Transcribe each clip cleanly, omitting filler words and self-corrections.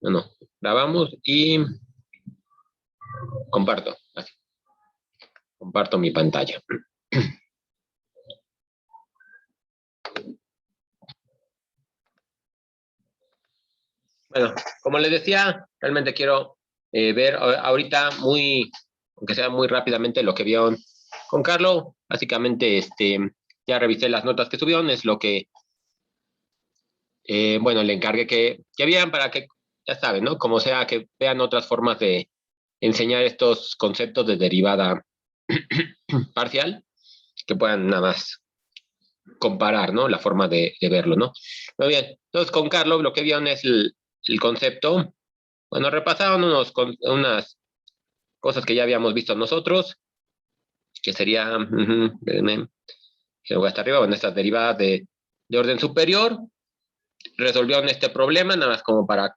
No, no, grabamos y comparto. Así, comparto mi pantalla. Bueno, como les decía, realmente quiero ver ahorita aunque sea muy rápidamente, lo que vieron con Carlos. Básicamente, ya revisé las notas que subieron, es lo que, bueno, le encargué que vean para que, ya saben, ¿no? Como sea, que vean otras formas de enseñar estos conceptos de derivada parcial, que puedan nada más comparar, ¿no? La forma de verlo, ¿no? Muy bien. Entonces, con Carlos lo que vieron es el concepto. Bueno, repasaron unas cosas que ya habíamos visto nosotros, que sería, espérenme, que voy hasta arriba, bueno, estas derivadas de orden superior. Resolvieron este problema, nada más como para,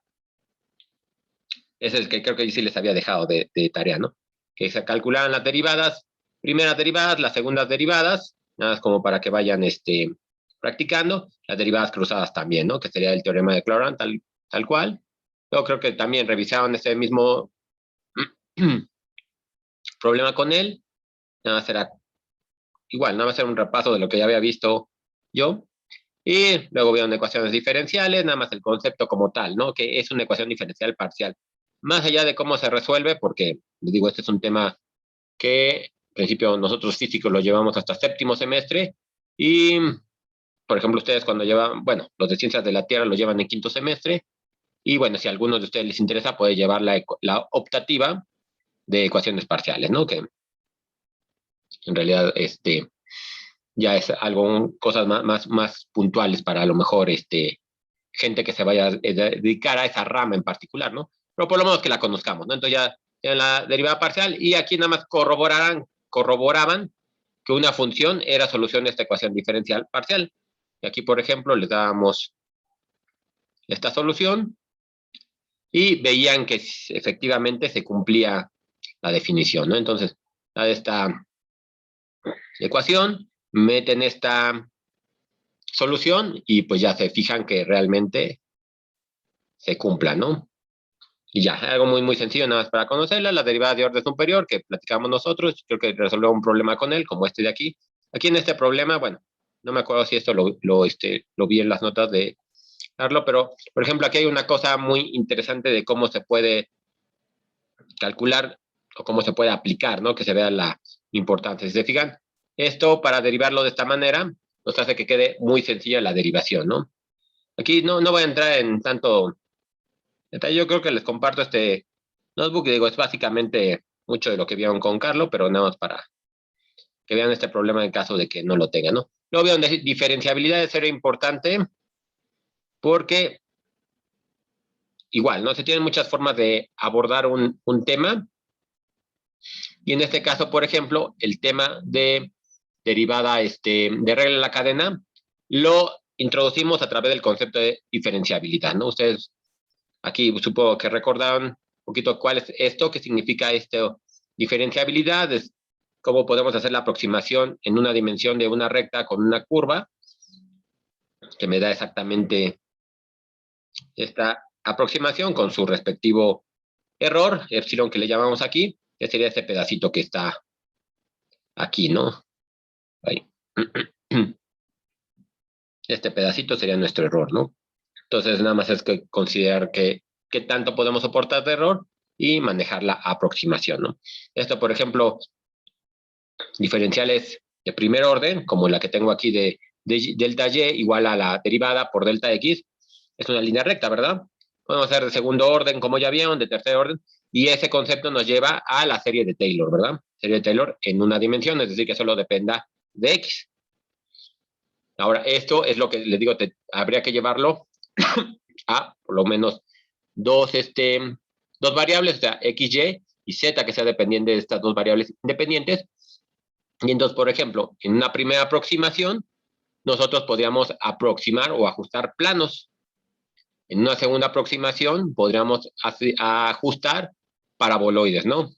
es el que creo que sí les había dejado de tarea, ¿no? Que se calculaban las derivadas, primeras derivadas, las segundas derivadas, nada más como para que vayan practicando, las derivadas cruzadas también, ¿no? Que sería el teorema de Clorant, tal cual. Yo creo que también revisaron ese mismo problema con él, nada más será igual, nada más hacer un repaso de lo que ya había visto yo. Y luego vieron ecuaciones diferenciales, nada más el concepto como tal, ¿no? Que es una ecuación diferencial parcial. Más allá de cómo se resuelve, porque les digo, este es un tema que, en principio, nosotros físicos lo llevamos hasta séptimo semestre. Y, por ejemplo, ustedes cuando llevan, bueno, los de ciencias de la Tierra lo llevan en quinto semestre. Y bueno, si a algunos de ustedes les interesa, puede llevar la optativa de ecuaciones parciales, ¿no? Que en realidad, ya es algo, cosas más puntuales para a lo mejor gente que se vaya a dedicar a esa rama en particular, ¿no? Pero por lo menos que la conozcamos, ¿no? Entonces ya en la derivada parcial y aquí nada más corroboraban que una función era solución de esta ecuación diferencial parcial. Y aquí, por ejemplo, les dábamos esta solución y veían que efectivamente se cumplía la definición, ¿no? Entonces, la de esta ecuación, meten esta solución y pues ya se fijan que realmente se cumpla, ¿no? Y ya, algo muy sencillo, nada más para conocerla, la derivada de orden superior que platicamos nosotros, creo que resolvemos un problema con él, como este de aquí. Aquí en este problema, bueno, no me acuerdo si esto lo vi en las notas de Carlos, pero, por ejemplo, aquí hay una cosa muy interesante de cómo se puede calcular o cómo se puede aplicar, ¿no? Que se vea la importancia. Si se fijan, esto para derivarlo de esta manera nos hace que quede muy sencilla la derivación, ¿no? Aquí no voy a entrar en tanto detalle, yo creo que les comparto este notebook, digo, es básicamente mucho de lo que vieron con Carlos, pero nada más para que vean este problema en caso de que no lo tengan, ¿no? Luego vieron de diferenciabilidad es importante porque igual, ¿no? Se tienen muchas formas de abordar un tema y en este caso, por ejemplo, el tema de derivada de regla en la cadena lo introducimos a través del concepto de diferenciabilidad, ¿no? Ustedes aquí supongo que recordaron un poquito cuál es esto, qué significa esto, diferenciabilidad, es cómo podemos hacer la aproximación en una dimensión de una recta con una curva, que me da exactamente esta aproximación con su respectivo error, epsilon que le llamamos aquí, que sería este pedacito que está aquí, ¿no? Ahí. Este pedacito sería nuestro error, ¿no? Entonces, nada más es que considerar qué tanto podemos soportar de error y manejar la aproximación, ¿no? Esto, por ejemplo, diferenciales de primer orden, como la que tengo aquí de delta y igual a la derivada por delta x, es una línea recta, ¿verdad? Podemos hacer de segundo orden, como ya vieron, de tercer orden, y ese concepto nos lleva a la serie de Taylor, ¿verdad? Serie de Taylor en una dimensión, es decir, que solo dependa de x. Ahora, esto es lo que les digo, habría que llevarlo a por lo menos dos variables, o sea, x, y z, que sea dependiente de estas dos variables independientes. Y entonces, por ejemplo, en una primera aproximación, nosotros podríamos aproximar o ajustar planos. En una segunda aproximación, podríamos ajustar paraboloides, ¿no?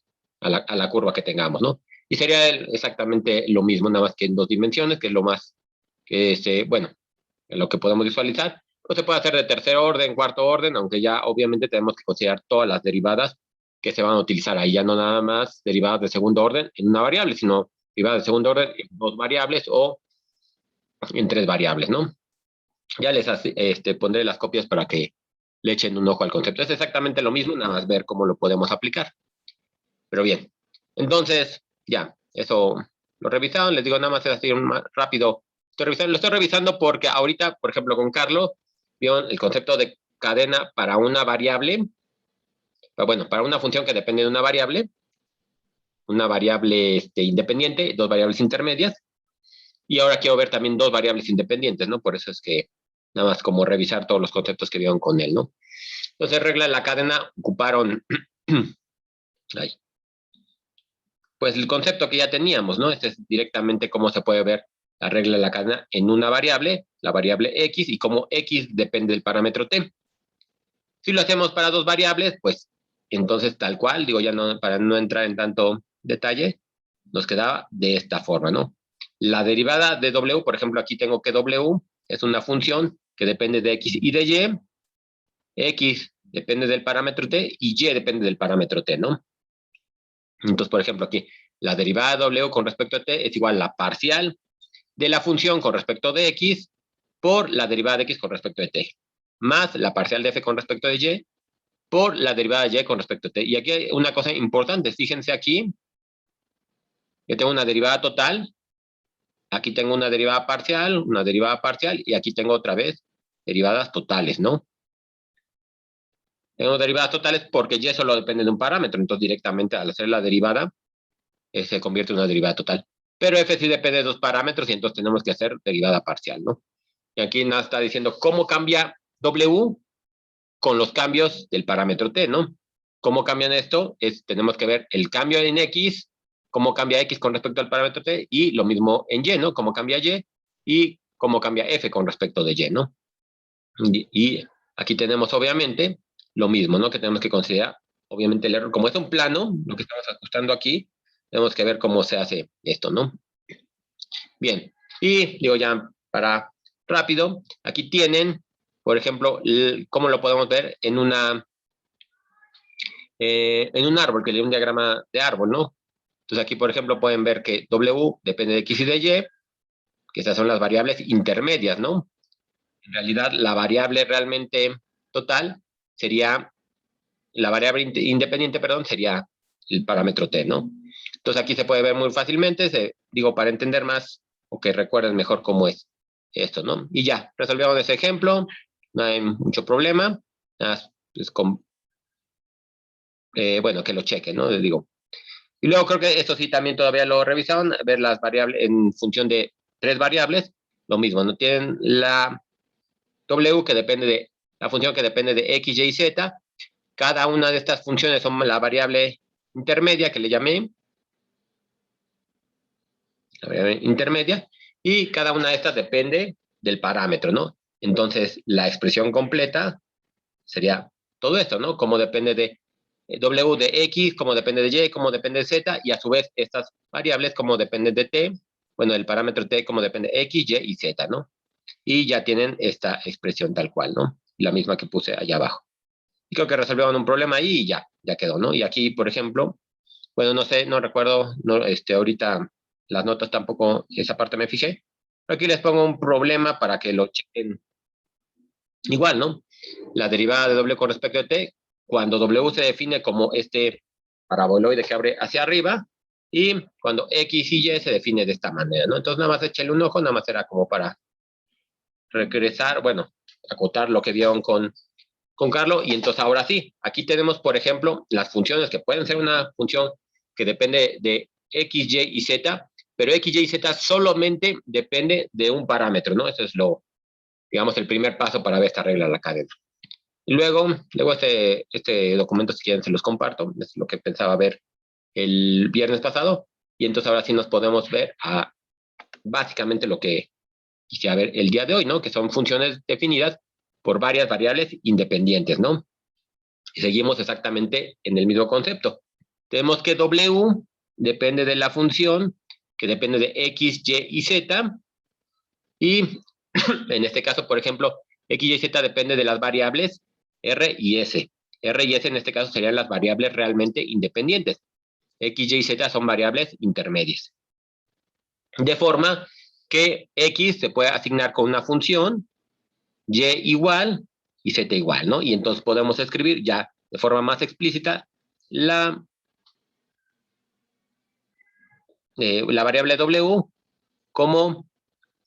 A la curva que tengamos, ¿no? Y sería exactamente lo mismo, nada más que en dos dimensiones, que es lo más, bueno, lo que podemos visualizar. O se puede hacer de tercer orden, cuarto orden, aunque ya obviamente tenemos que considerar todas las derivadas que se van a utilizar ahí, ya no nada más derivadas de segundo orden en una variable, sino derivadas de segundo orden en dos variables o en tres variables, ¿no? Ya les pondré las copias para que le echen un ojo al concepto. Es exactamente lo mismo, nada más ver cómo lo podemos aplicar. Pero bien, entonces, ya, eso lo revisaron. Les digo, nada más es así rápido. Lo estoy revisando porque ahorita, por ejemplo, con Carlos, vieron el concepto de cadena para una variable, bueno, para una función que depende de una variable independiente, dos variables intermedias, y ahora quiero ver también dos variables independientes, ¿no? Por eso es que nada más como revisar todos los conceptos que vieron con él, ¿no? Entonces, regla de la cadena, ocuparon ahí, pues el concepto que ya teníamos, ¿no? Este es directamente cómo se puede ver la regla de la cadena en una variable, la variable x, y cómo x depende del parámetro t. Si lo hacemos para dos variables, pues entonces tal cual, digo ya no, para no entrar en tanto detalle, nos quedaba de esta forma, ¿no? La derivada de w, por ejemplo, aquí tengo que w es una función que depende de x y de y, x depende del parámetro t y y depende del parámetro t, ¿no? Entonces, por ejemplo, aquí la derivada de w con respecto a t es igual a la parcial de la función con respecto de x por la derivada de x con respecto de t, más la parcial de f con respecto de y por la derivada de y con respecto a t. Y aquí hay una cosa importante, fíjense aquí, yo tengo una derivada total, aquí tengo una derivada parcial, y aquí tengo otra vez derivadas totales, ¿no? Tengo derivadas totales porque y solo depende de un parámetro, entonces directamente al hacer la derivada se convierte en una derivada total. Pero f sí depende de dos parámetros y entonces tenemos que hacer derivada parcial, ¿no? Y aquí nada está diciendo cómo cambia w con los cambios del parámetro t, ¿no? ¿Cómo cambian esto? Tenemos que ver el cambio en x, cómo cambia x con respecto al parámetro t, y lo mismo en y, ¿no? Cómo cambia y cómo cambia f con respecto de y, ¿no? Y aquí tenemos obviamente lo mismo, ¿no? Que tenemos que considerar, obviamente, el error. Como es un plano, lo que estamos ajustando aquí, tenemos que ver cómo se hace esto, ¿no? Bien, y digo ya para rápido, aquí tienen, por ejemplo, cómo lo podemos ver en un árbol, que le un diagrama de árbol, ¿no? Entonces aquí, por ejemplo, pueden ver que W depende de X y de Y, que esas son las variables intermedias, ¿no? En realidad, la variable realmente total sería, la variable independiente, perdón, sería el parámetro T, ¿no? Entonces aquí se puede ver muy fácilmente, digo, para entender más o que recuerden mejor cómo es esto, ¿no? Y ya, resolvemos ese ejemplo, no hay mucho problema, pues bueno, que lo chequen, ¿no? Les digo. Y luego creo que esto sí también todavía lo revisaron, ver las variables en función de tres variables, lo mismo, ¿no? Tienen la W que depende de, la función que depende de X, Y y Z, cada una de estas funciones son la variable intermedia que le llamé, la variable intermedia, y cada una de estas depende del parámetro, ¿no? Entonces, la expresión completa sería todo esto, ¿no? Como depende de W de X, como depende de Y, como depende de Z, y a su vez estas variables como dependen de T, bueno, el parámetro T como depende de X, Y y Z, ¿no? Y ya tienen esta expresión tal cual, ¿no? La misma que puse allá abajo. Y creo que resolvieron un problema ahí y ya quedó, ¿no? Y aquí, por ejemplo, bueno, no sé, no recuerdo, no, ahorita las notas tampoco, esa parte me fijé. Pero aquí les pongo un problema para que lo chequen igual, ¿no? La derivada de W con respecto a T, cuando W se define como este paraboloide que abre hacia arriba, y cuando X y Y se define de esta manera, ¿no? Entonces, nada más échale un ojo, nada más era como para regresar, bueno, acotar lo que vieron con Carlos, y entonces ahora sí, aquí tenemos, por ejemplo, las funciones que pueden ser una función que depende de X, Y y Z, pero X, Y y Z solamente depende de un parámetro, ¿no? Eso es digamos, el primer paso para ver esta regla de la cadena. Y luego este documento, si quieren, se los comparto, es lo que pensaba ver el viernes pasado, y entonces ahora sí nos podemos ver a básicamente lo que quisiera ver el día de hoy, ¿no? Que son funciones definidas por varias variables independientes, ¿no? Y seguimos exactamente en el mismo concepto. Tenemos que W depende de la función, que depende de X, Y y Z, y en este caso, por ejemplo, X, Y, Z depende de las variables R y S. R y S en este caso serían las variables realmente independientes. X, Y, Z son variables intermedias. De forma que X se puede asignar con una función, Y igual y Z igual, ¿no? Y entonces podemos escribir ya de forma más explícita la variable W como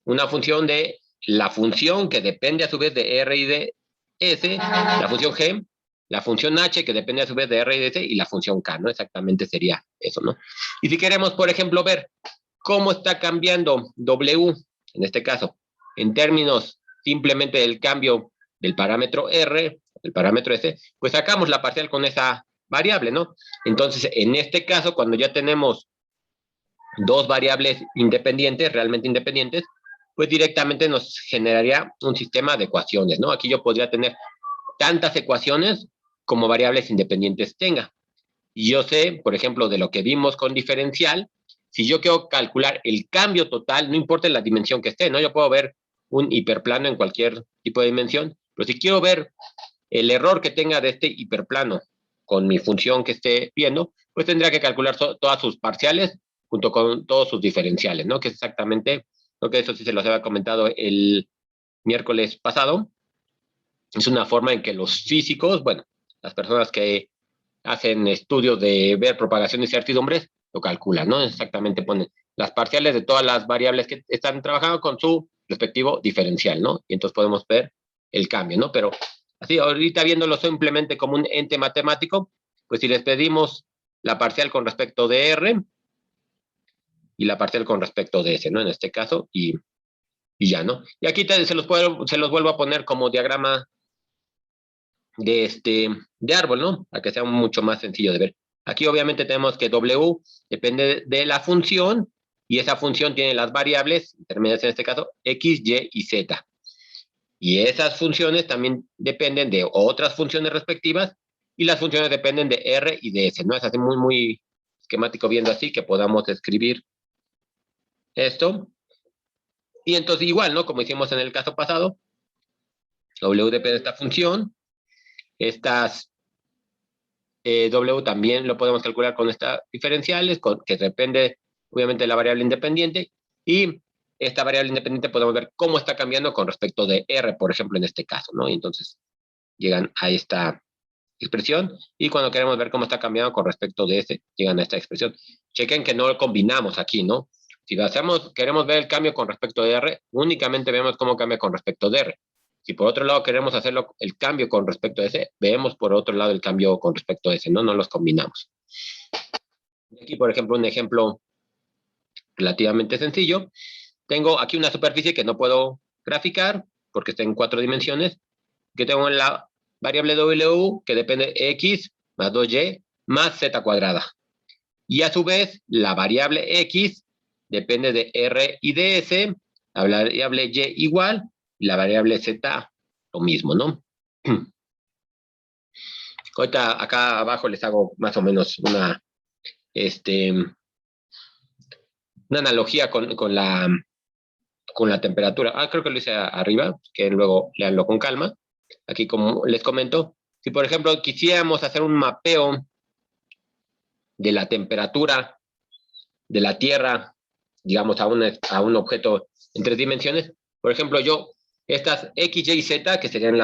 una función de la función que depende a su vez de R y de S, la función G, la función H que depende a su vez de R y de S y la función K, ¿no? Exactamente sería eso, ¿no? Y si queremos, por ejemplo, ver cómo está cambiando W, en este caso, en términos simplemente del cambio del parámetro R, el parámetro S, pues sacamos la parcial con esa variable, ¿no? Entonces, en este caso, cuando ya tenemos dos variables independientes, realmente independientes, pues directamente nos generaría un sistema de ecuaciones, ¿no? Aquí yo podría tener tantas ecuaciones como variables independientes tenga. Y yo sé, por ejemplo, de lo que vimos con diferencial, si yo quiero calcular el cambio total, no importa la dimensión que esté, ¿no? Yo puedo ver un hiperplano en cualquier tipo de dimensión, pero si quiero ver el error que tenga de este hiperplano con mi función que esté viendo, pues tendría que calcular todas sus parciales junto con todos sus diferenciales, ¿no? Que es exactamente lo que eso sí se los había comentado el miércoles pasado. Es una forma en que los físicos, bueno, las personas que hacen estudios de ver propagación de incertidumbres, lo calculan, ¿no? Exactamente ponen las parciales de todas las variables que están trabajando con su respectivo diferencial, ¿no? Y entonces podemos ver el cambio, ¿no? Pero así, ahorita viéndolo simplemente como un ente matemático, pues si les pedimos la parcial con respecto de R y la parcial con respecto de S, ¿no? En este caso, y ya, ¿no? Y aquí se los vuelvo a poner como diagrama de árbol, ¿no? Para que sea mucho más sencillo de ver. Aquí obviamente tenemos que W depende de la función y esa función tiene las variables, intermedias en este caso, X, Y y Z. Y esas funciones también dependen de otras funciones respectivas y las funciones dependen de R y de S, ¿no? Es así muy, muy esquemático viendo así que podamos escribir esto. Y entonces igual, ¿no? Como hicimos en el caso pasado, W depende de esta función, estas W también lo podemos calcular con estas diferenciales, que depende obviamente de la variable independiente, y esta variable independiente podemos ver cómo está cambiando con respecto de R, por ejemplo, en este caso, ¿no? Y entonces llegan a esta expresión, y cuando queremos ver cómo está cambiando con respecto de S, llegan a esta expresión. Chequen que no lo combinamos aquí, ¿no? Si queremos ver el cambio con respecto de R, únicamente vemos cómo cambia con respecto de R. Si por otro lado queremos hacerlo el cambio con respecto a ese, vemos por otro lado el cambio con respecto a ese, ¿no? No los combinamos. Aquí, por ejemplo, un ejemplo relativamente sencillo. Tengo aquí una superficie que no puedo graficar porque está en 4 dimensiones, que tengo la variable W que depende de X más 2Y más Z cuadrada. Y a su vez, la variable X depende de R y de S, la variable Y igual, y la variable Z lo mismo, ¿no? Ahorita acá abajo les hago más o menos una analogía con la temperatura. Creo que lo hice arriba, que luego leanlo con calma. Aquí, como les comento, si por ejemplo quisiéramos hacer un mapeo de la temperatura de la Tierra, digamos, a un objeto en 3 dimensiones, por ejemplo, estas X, Y, Z, que serían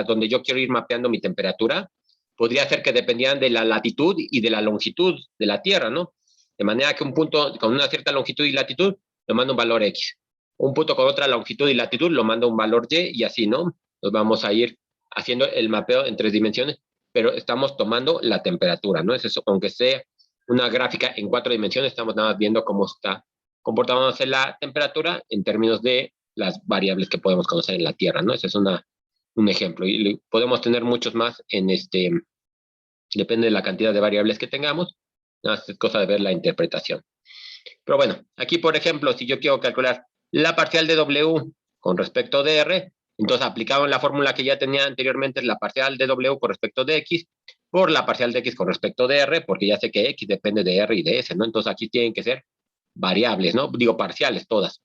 donde yo quiero ir mapeando mi temperatura, podría ser que dependieran de la latitud y de la longitud de la Tierra, ¿no? De manera que un punto con una cierta longitud y latitud lo manda un valor X. Un punto con otra longitud y latitud lo manda un valor Y y así, ¿no? Nos vamos a ir haciendo el mapeo en 3 dimensiones, pero estamos tomando la temperatura, ¿no? Es eso, aunque sea una gráfica en 4 dimensiones, estamos nada más viendo cómo está comportándose la temperatura en términos de las variables que podemos conocer en la Tierra, ¿no? Ese es un ejemplo. Y podemos tener muchos más depende de la cantidad de variables que tengamos, nada más es cosa de ver la interpretación. Pero bueno, aquí por ejemplo, si yo quiero calcular la parcial de W con respecto de R, entonces aplicamos la fórmula que ya tenía anteriormente, la parcial de W con respecto de X, por la parcial de X con respecto de R, porque ya sé que X depende de R y de S, ¿no? Entonces aquí tienen que ser variables, ¿no? Digo parciales todas.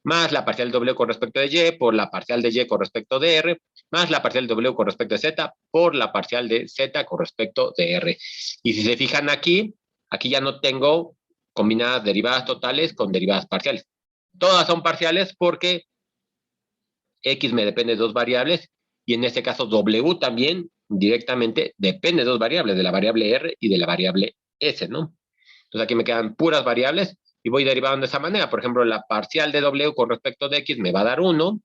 más la parcial de W con respecto de Y por la parcial de Y con respecto de R, más la parcial de W con respecto de Z por la parcial de Z con respecto de R. Y si se fijan aquí, aquí ya no tengo combinadas derivadas totales con derivadas parciales. Todas son parciales porque X me depende de dos variables y en este caso W también directamente depende de dos variables, de la variable R y de la variable S, ¿no? Entonces aquí me quedan puras variables y voy derivando de esa manera. Por ejemplo, la parcial de W con respecto de X me va a dar 1,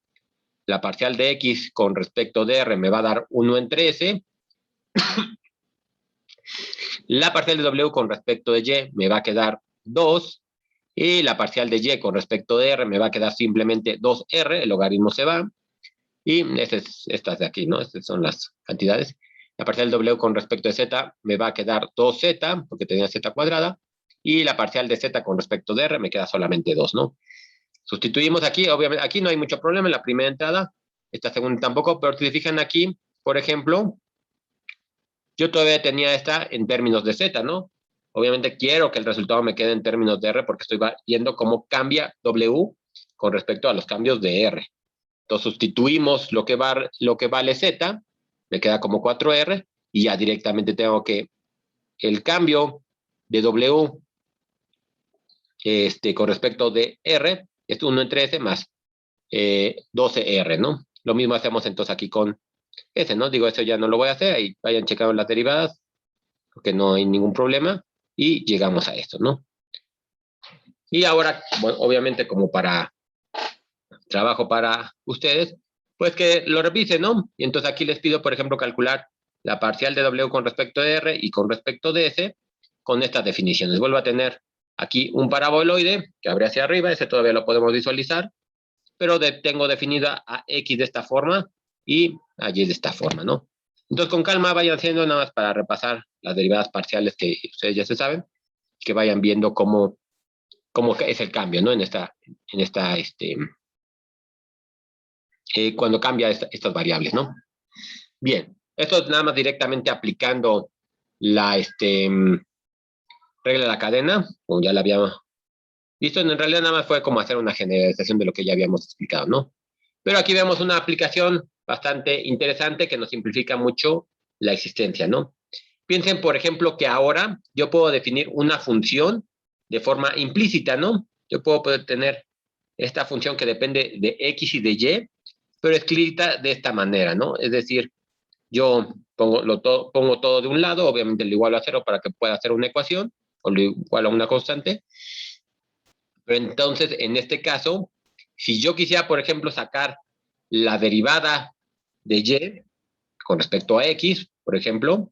la parcial de X con respecto de R me va a dar 1 entre S, la parcial de W con respecto de Y me va a quedar 2, y la parcial de Y con respecto de R me va a quedar simplemente 2R, el logaritmo se va, y estas de aquí, ¿no? Estas son las cantidades. La parcial de W con respecto de Z me va a quedar 2Z, porque tenía Z cuadrada, y la parcial de Z con respecto de R me queda solamente 2, ¿no? Sustituimos aquí, obviamente, aquí no hay mucho problema en la primera entrada, esta segunda tampoco, pero si se fijan aquí, por ejemplo, yo todavía tenía esta en términos de Z, ¿no? Obviamente quiero que el resultado me quede en términos de R porque estoy viendo cómo cambia W con respecto a los cambios de R. Entonces sustituimos lo que vale Z, me queda como 4R, y ya directamente tengo que el cambio de W con respecto de R es 1 entre S más 12R, ¿no? Lo mismo hacemos entonces aquí con S, ¿no? Digo, eso ya no lo voy a hacer, ahí vayan checando las derivadas, porque no hay ningún problema, y llegamos a esto, ¿no? Y ahora, bueno, obviamente como para trabajo para ustedes, pues que lo revisen, ¿no? Y entonces aquí les pido, por ejemplo, calcular la parcial de W con respecto de R y con respecto de S con estas definiciones. Vuelvo a tener aquí un paraboloide que abre hacia arriba, ese todavía lo podemos visualizar, pero tengo definida a X de esta forma y a Y de esta forma, ¿no? Entonces, con calma vayan haciendo nada más para repasar las derivadas parciales que ustedes ya se saben, que vayan viendo cómo es el cambio, ¿no? Cuando cambia estas variables, ¿no? Bien, esto es nada más directamente aplicando la regla de la cadena, como ya la habíamos visto. En realidad nada más fue como hacer una generalización de lo que ya habíamos explicado, ¿no? Pero aquí vemos una aplicación bastante interesante que nos simplifica mucho la existencia, ¿no? Piensen, por ejemplo, que ahora yo puedo definir una función de forma implícita, ¿no? Yo puedo poder tener esta función que depende de X y de Y, pero escrita de esta manera, ¿no? Es decir, yo pongo todo de un lado, obviamente lo igualo a 0 para que pueda hacer una ecuación, o lo igualo a una constante. Pero entonces, en este caso, si yo quisiera, por ejemplo, sacar la derivada de Y con respecto a X, por ejemplo,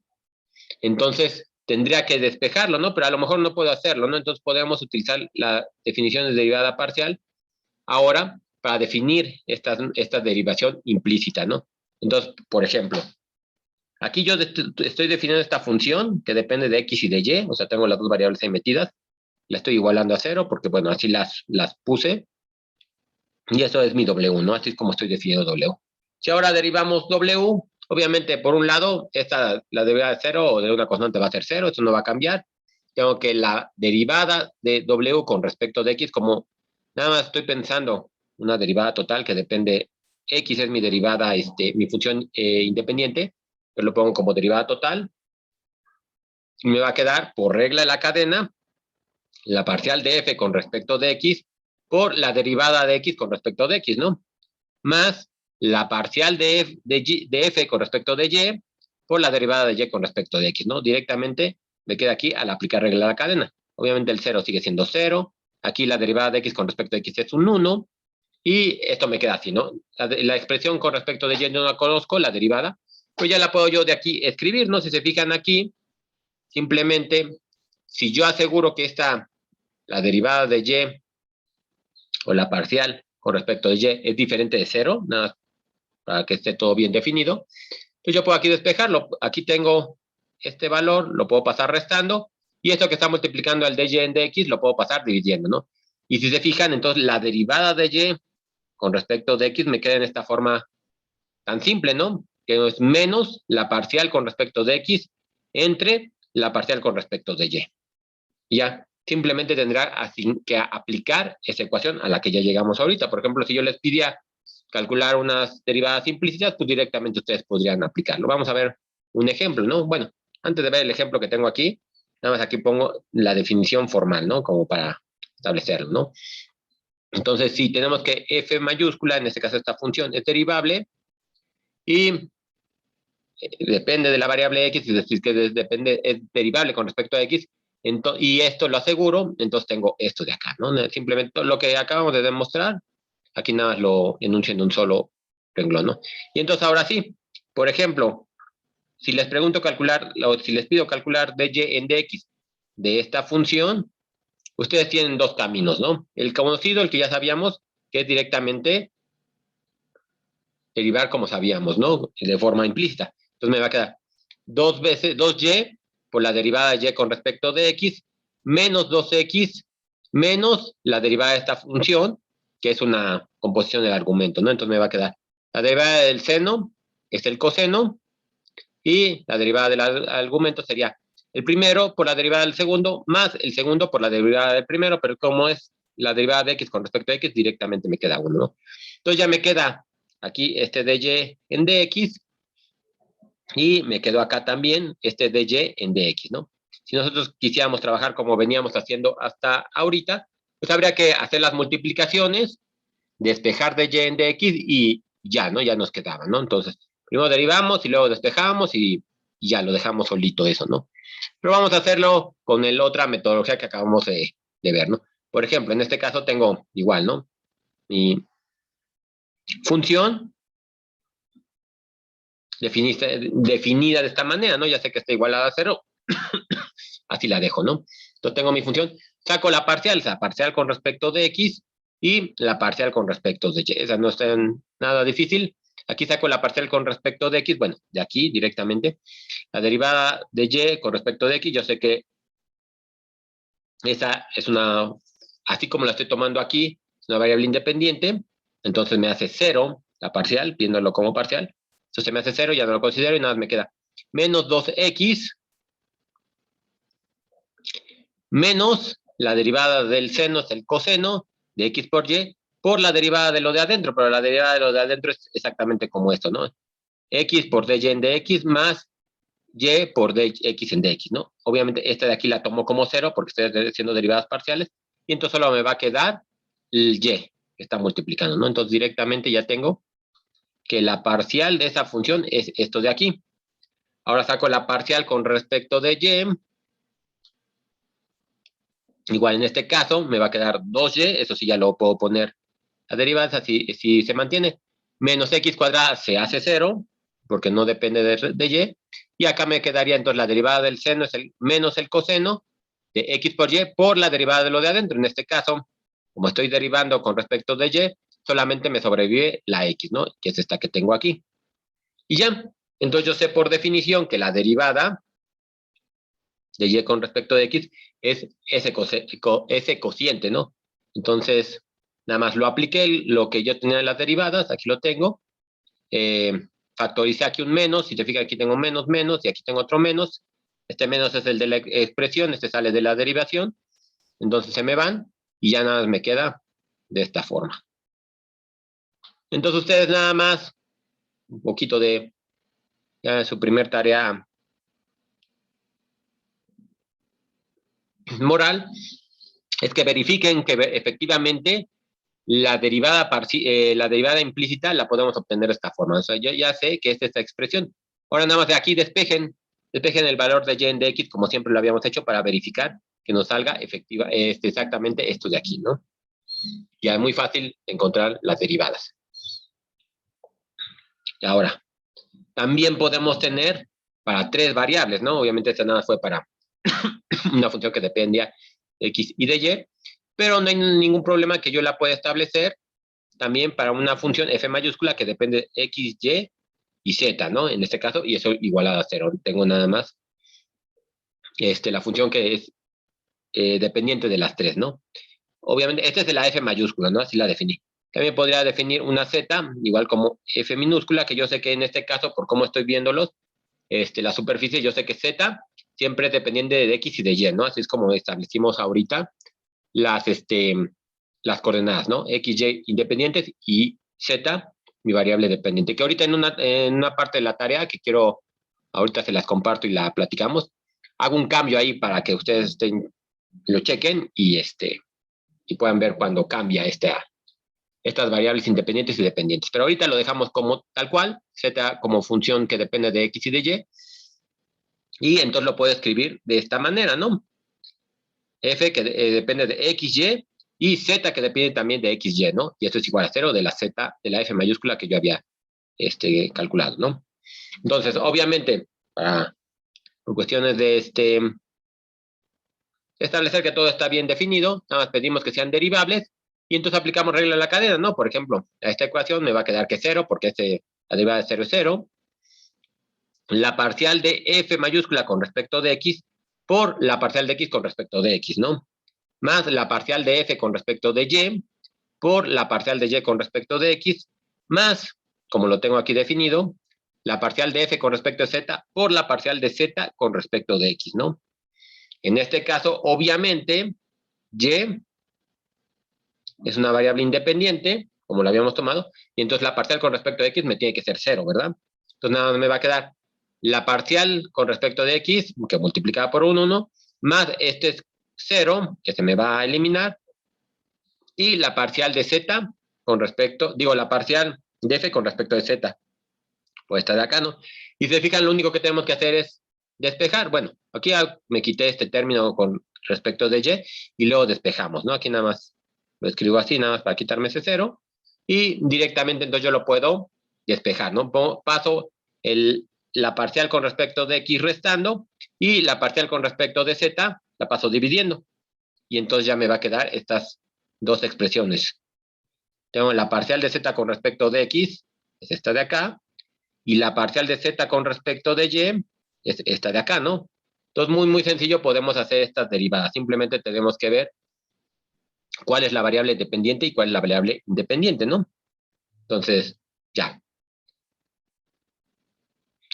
entonces tendría que despejarlo, ¿no? Pero a lo mejor no puedo hacerlo, ¿no? Entonces podemos utilizar la definición de derivada parcial ahora para definir esta derivación implícita, ¿no? Entonces, por ejemplo, aquí yo estoy definiendo esta función que depende de X y de Y, o sea, tengo las dos variables ahí metidas, la estoy igualando a 0 porque, bueno, así las puse, y eso es mi W, ¿no? Así es como estoy definiendo W. Si ahora derivamos W, obviamente, por un lado, la derivada de 0 o de una constante va a ser 0, eso no va a cambiar. Tengo que la derivada de W con respecto de X, como nada más estoy pensando una derivada total que depende, X es mi derivada, mi función independiente, pero lo pongo como derivada total, y me va a quedar, por regla de la cadena, la parcial de F con respecto de X por la derivada de X con respecto de X, ¿no? Más la parcial de F con respecto de Y por la derivada de Y con respecto de X, ¿no? Directamente me queda aquí al aplicar regla de la cadena. Obviamente el 0 sigue siendo 0. Aquí la derivada de X con respecto de X es un 1. Y esto me queda así, ¿no? La expresión con respecto de Y no la conozco, la derivada, pues ya la puedo yo de aquí escribir, ¿no? Si se fijan aquí, simplemente, si yo aseguro que la derivada de Y o la parcial con respecto de Y es diferente de 0, nada para que esté todo bien definido, entonces yo puedo aquí despejarlo. Aquí tengo este valor, lo puedo pasar restando, y esto que está multiplicando el de Y en dx lo puedo pasar dividiendo, ¿no? Y si se fijan, entonces la derivada de Y con respecto de X me queda en esta forma tan simple, ¿no? Que es menos la parcial con respecto de X entre la parcial con respecto de Y. Y ya, simplemente tendrá que aplicar esa ecuación a la que ya llegamos ahorita. Por ejemplo, si yo les pidiera calcular unas derivadas implícitas, pues directamente ustedes podrían aplicarlo. Vamos a ver un ejemplo, ¿no? Bueno, antes de ver el ejemplo que tengo aquí, nada más aquí pongo la definición formal, ¿no? Como para establecerlo, ¿no? Entonces, si tenemos que f mayúscula, en este caso esta función es derivable, y depende de la variable x, es decir, que depende, es derivable con respecto a x, y esto lo aseguro, entonces tengo esto de acá, ¿no? Simplemente lo que acabamos de demostrar, aquí nada más lo enuncio en un solo renglón, ¿no? Y entonces ahora sí, por ejemplo, si les pregunto calcular, o si les pido calcular dy en dx de esta función, ustedes tienen dos caminos, ¿no? El conocido, el que ya sabíamos, que es directamente derivar como sabíamos, ¿no? De forma implícita. Entonces me va a quedar 2y por la derivada de y con respecto de x, menos 2x, menos la derivada de esta función, que es una composición del argumento, ¿no? Entonces me va a quedar la derivada del seno, es el coseno, y la derivada del argumento sería el primero por la derivada del segundo, más el segundo por la derivada del primero, pero como es la derivada de x con respecto a x, directamente me queda 1, ¿no? Entonces ya me queda aquí este dy en dx, y me quedo acá también este dy en dx, ¿no? Si nosotros quisiéramos trabajar como veníamos haciendo hasta ahorita, pues habría que hacer las multiplicaciones, despejar dy en dx y ya, ¿no? Ya nos quedaba, ¿no? Entonces, primero derivamos y luego despejamos y ya lo dejamos solito eso, ¿no? Pero vamos a hacerlo con la otra metodología que acabamos de ver, ¿no? Por ejemplo, en este caso tengo igual, ¿no? Mi función definida de esta manera, ¿no? Ya sé que está igualada a 0, así la dejo, ¿no? Entonces tengo mi función, saco la parcial con respecto de x y la parcial con respecto de y. Esa no está en nada difícil. Aquí saco la parcial con respecto de x, bueno, de aquí directamente. La derivada de y con respecto de x, yo sé que esa es una, así como la estoy tomando aquí, es una variable independiente, entonces me hace 0 la parcial, viéndolo como parcial. Entonces me hace 0, ya no lo considero y nada, me queda menos 2x menos la derivada del seno, es el coseno de x por la derivada de lo de adentro, pero la derivada de lo de adentro es exactamente como esto, ¿no? X por dy en dx más y por dx en dx, ¿no? Obviamente esta de aquí la tomo como 0 porque estoy haciendo derivadas parciales, y entonces solo me va a quedar el y que está multiplicando, ¿no? Entonces directamente ya tengo que la parcial de esa función es esto de aquí. Ahora saco la parcial con respecto de y. Igual en este caso me va a quedar 2y, eso sí ya lo puedo poner a derivada, si se mantiene. Menos x cuadrada se hace 0, porque no depende de y. Y acá me quedaría entonces la derivada del seno es menos el coseno de x por y por la derivada de lo de adentro. En este caso, como estoy derivando con respecto de y, solamente me sobrevive la x, ¿no? Que es esta que tengo aquí. Y ya, entonces yo sé por definición que la derivada de y con respecto de x es ese cociente, ¿no? Entonces, nada más lo apliqué, lo que yo tenía en las derivadas, aquí lo tengo. Factoricé aquí un menos, si te fijas aquí tengo menos, menos, y aquí tengo otro menos. Este menos es el de la expresión, este sale de la derivación. Entonces se me van y ya nada más me queda de esta forma. Entonces ustedes nada más, un poquito de ya su primer tarea moral, es que verifiquen que efectivamente la derivada implícita la podemos obtener de esta forma. O sea, yo ya sé que es esta expresión. Ahora nada más de aquí despejen el valor de y en dx como siempre lo habíamos hecho para verificar que nos salga exactamente esto de aquí, ¿no? Ya es muy fácil encontrar las derivadas. Y ahora, también podemos tener para 3 variables, ¿no? Obviamente esta nada fue para una función que dependía de x y de y, pero no hay ningún problema que yo la pueda establecer también para una función f mayúscula que depende de x, y z, ¿no? En este caso, y eso igualado a 0. Tengo nada más la función que es dependiente de las 3, ¿no? Obviamente, esta es de la f mayúscula, ¿no? Así la definí. También podría definir una z, igual como f minúscula, que yo sé que en este caso, por cómo estoy viéndolos, la superficie, yo sé que z siempre es dependiente de X y de Y, ¿no? Así es como establecimos ahorita las coordenadas, ¿no? X, Y independientes y Z, mi variable dependiente. Que ahorita en una parte de la tarea que quiero, ahorita se las comparto y la platicamos, hago un cambio ahí para que ustedes lo chequen y puedan ver cuando cambia estas variables independientes y dependientes. Pero ahorita lo dejamos como tal cual, Z como función que depende de X y de Y, y entonces lo puedo escribir de esta manera, ¿no? F que depende de X, y Z que depende también de X, Y, ¿no? Y esto es igual a 0 de la Z, de la F mayúscula que yo había calculado, ¿no? Entonces, obviamente, por cuestiones de establecer que todo está bien definido, nada más pedimos que sean derivables, y entonces aplicamos regla de la cadena, ¿no? Por ejemplo, a esta ecuación me va a quedar que 0, porque la derivada de 0 es 0. La parcial de F mayúscula con respecto de X por la parcial de X con respecto de X, ¿no? Más la parcial de F con respecto de Y por la parcial de Y con respecto de X, más, como lo tengo aquí definido, la parcial de F con respecto de Z por la parcial de Z con respecto de X, ¿no? En este caso, obviamente, Y es una variable independiente, como lo habíamos tomado, y entonces la parcial con respecto de X me tiene que ser 0, ¿verdad? Entonces nada más me va a quedar la parcial con respecto de X, que multiplicada por 1, más este es 0, que se me va a eliminar, y la parcial de Z con respecto, la parcial de F con respecto de Z, pues esta de acá, ¿no? Y se fijan, lo único que tenemos que hacer es despejar. Bueno, aquí ya me quité este término con respecto de Y luego despejamos, ¿no? Aquí nada más lo escribo así, nada más para quitarme ese 0, y directamente entonces yo lo puedo despejar, ¿no? Paso la parcial con respecto de X restando, y la parcial con respecto de Z la paso dividiendo, y entonces ya me va a quedar estas dos expresiones. Tengo la parcial de Z con respecto de X, es esta de acá, y la parcial de Z con respecto de Y es esta de acá, ¿no? Entonces, muy, muy sencillo, podemos hacer estas derivadas. Simplemente tenemos que ver cuál es la variable dependiente y cuál es la variable independiente, ¿no? Entonces, ya.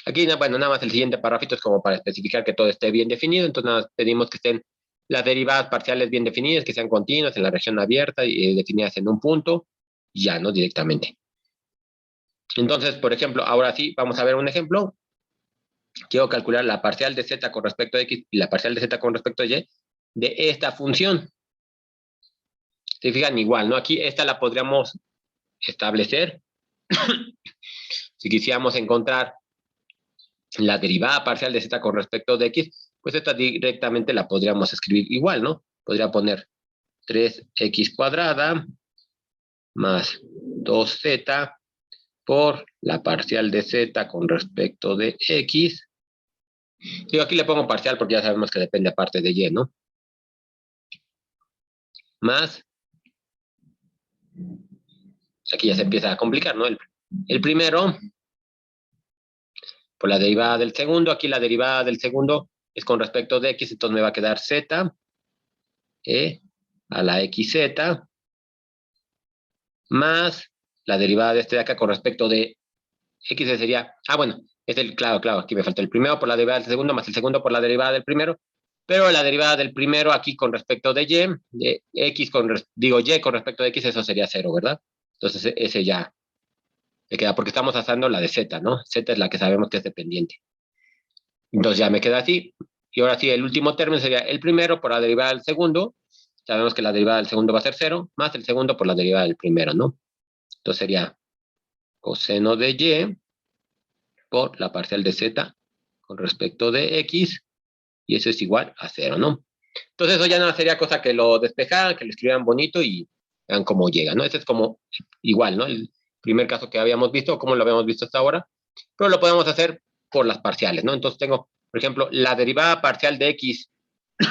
Aquí, bueno, nada más el siguiente párrafo es como para especificar que todo esté bien definido. Entonces, nada más pedimos que estén las derivadas parciales bien definidas, que sean continuas en la región abierta y definidas en un punto, y ya, ¿no? Directamente. Entonces, por ejemplo, ahora sí, vamos a ver un ejemplo. Quiero calcular la parcial de Z con respecto a X y la parcial de Z con respecto a Y de esta función. Se fijan igual, ¿no? Aquí esta la podríamos establecer si quisiéramos encontrar la derivada parcial de Z con respecto de X, pues esta directamente la podríamos escribir igual, ¿no? Podría poner 3X cuadrada más 2Z por la parcial de Z con respecto de X. Digo, aquí le pongo parcial porque ya sabemos que depende aparte de Y, ¿no? Más, aquí ya se empieza a complicar, ¿no? El primero, por la derivada del segundo, aquí la derivada del segundo es con respecto de X, entonces me va a quedar Z a la XZ, más la derivada de este de acá con respecto de X sería, bueno, claro, aquí me falta el primero por la derivada del segundo, más el segundo por la derivada del primero, pero la derivada del primero aquí con respecto de Y, de X Y con respecto de X, eso sería 0, ¿verdad? Entonces ese ya me queda, porque estamos usando la de Z, ¿no? Z es la que sabemos que es dependiente. Entonces ya me queda así. Y ahora sí, el último término sería el primero por la derivada del segundo. Sabemos que la derivada del segundo va a ser 0, más el segundo por la derivada del primero, ¿no? Entonces sería coseno de Y por la parcial de Z con respecto de X, y eso es igual a 0, ¿no? Entonces eso ya no sería cosa que lo despejaran, que lo escribieran bonito y vean cómo llega, ¿no? Ese es como igual, ¿no? El primer caso que habíamos visto, como lo habíamos visto hasta ahora, pero lo podemos hacer por las parciales, ¿no? Entonces tengo, por ejemplo, la derivada parcial de X,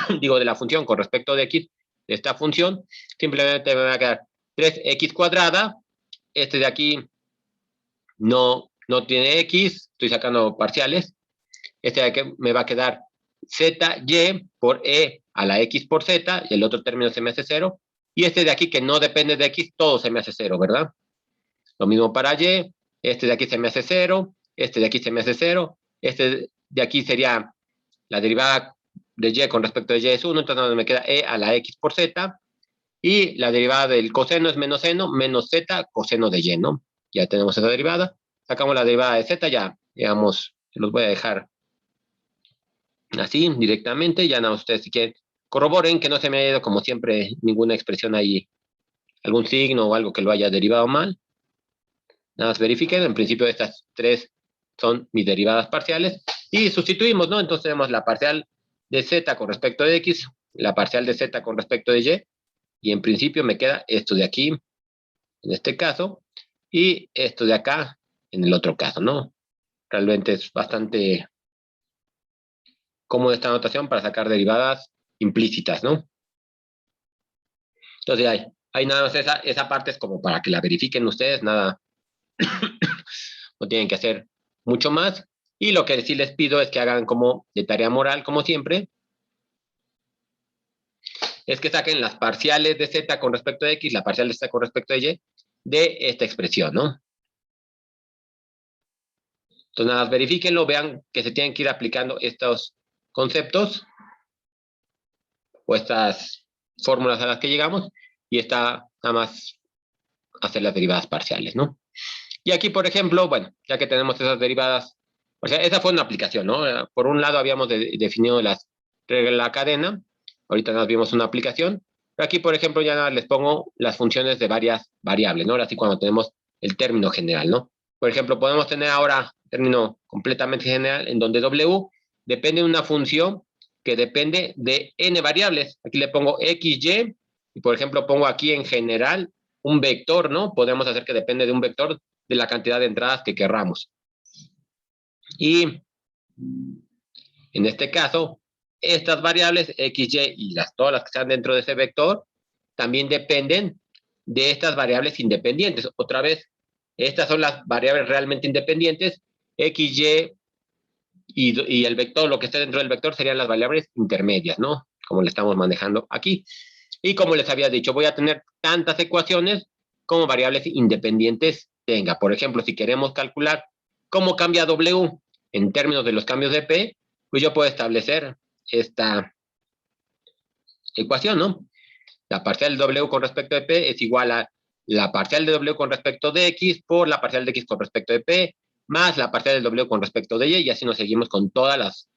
de la función con respecto de X, de esta función, simplemente me va a quedar 3X cuadrada, este de aquí no tiene X, estoy sacando parciales, este de aquí me va a quedar ZY por E a la X por Z, y el otro término se me hace 0, y este de aquí que no depende de X, todo se me hace 0, ¿verdad? Lo mismo para Y, este de aquí se me hace 0, este de aquí se me hace 0, este de aquí sería la derivada de y con respecto de y es 1, entonces me queda e a la x por z, y la derivada del coseno es menos seno, menos z coseno de y, ¿no? Ya tenemos esa derivada. Sacamos la derivada de z, ya, digamos, los voy a dejar así directamente. Ya nada, ustedes si quieren corroboren que no se me haya ido como siempre ninguna expresión ahí, algún signo o algo que lo haya derivado mal. Nada más verifiquen, en principio estas tres son mis derivadas parciales y sustituimos, ¿no? Entonces tenemos la parcial de z con respecto de x, la parcial de z con respecto de y en principio me queda esto de aquí, en este caso, y esto de acá, en el otro caso, ¿no? Realmente es bastante cómoda esta notación para sacar derivadas implícitas, ¿no? Entonces hay nada más esa parte es como para que la verifiquen ustedes, nada, no tienen que hacer mucho más. Y lo que sí les pido es que hagan como de tarea moral, como siempre, es que saquen las parciales de z con respecto de x, la parcial de z con respecto de y, de esta expresión, ¿no? Entonces nada más verifíquenlo, vean que se tienen que ir aplicando estos conceptos o estas fórmulas a las que llegamos y está nada más hacer las derivadas parciales, ¿no? Y aquí, por ejemplo, bueno, ya que tenemos esas derivadas, o sea, esa fue una aplicación, ¿no? Por un lado habíamos definido las reglas de la cadena, ahorita nos vimos una aplicación, pero aquí, por ejemplo, ya les pongo las funciones de varias variables, ¿no? Ahora sí cuando tenemos el término general, ¿no? Por ejemplo, podemos tener ahora un término completamente general en donde W depende de una función que depende de n variables. Aquí le pongo x, y por ejemplo pongo aquí en general un vector, ¿no? Podemos hacer que depende de un vector de la cantidad de entradas que querramos. Y en este caso, estas variables x, y todas las que están dentro de ese vector también dependen de estas variables independientes. Otra vez, estas son las variables realmente independientes. X, y el vector, lo que esté dentro del vector serían las variables intermedias, ¿no? Como le estamos manejando aquí. Y como les había dicho, voy a tener tantas ecuaciones como variables independientes tenga. Por ejemplo, si queremos calcular cómo cambia W en términos de los cambios de P, pues yo puedo establecer esta ecuación, ¿no? La parcial de W con respecto de P es igual a la parcial de W con respecto de X por la parcial de X con respecto de P, más la parcial de W con respecto de Y así nos seguimos con todas las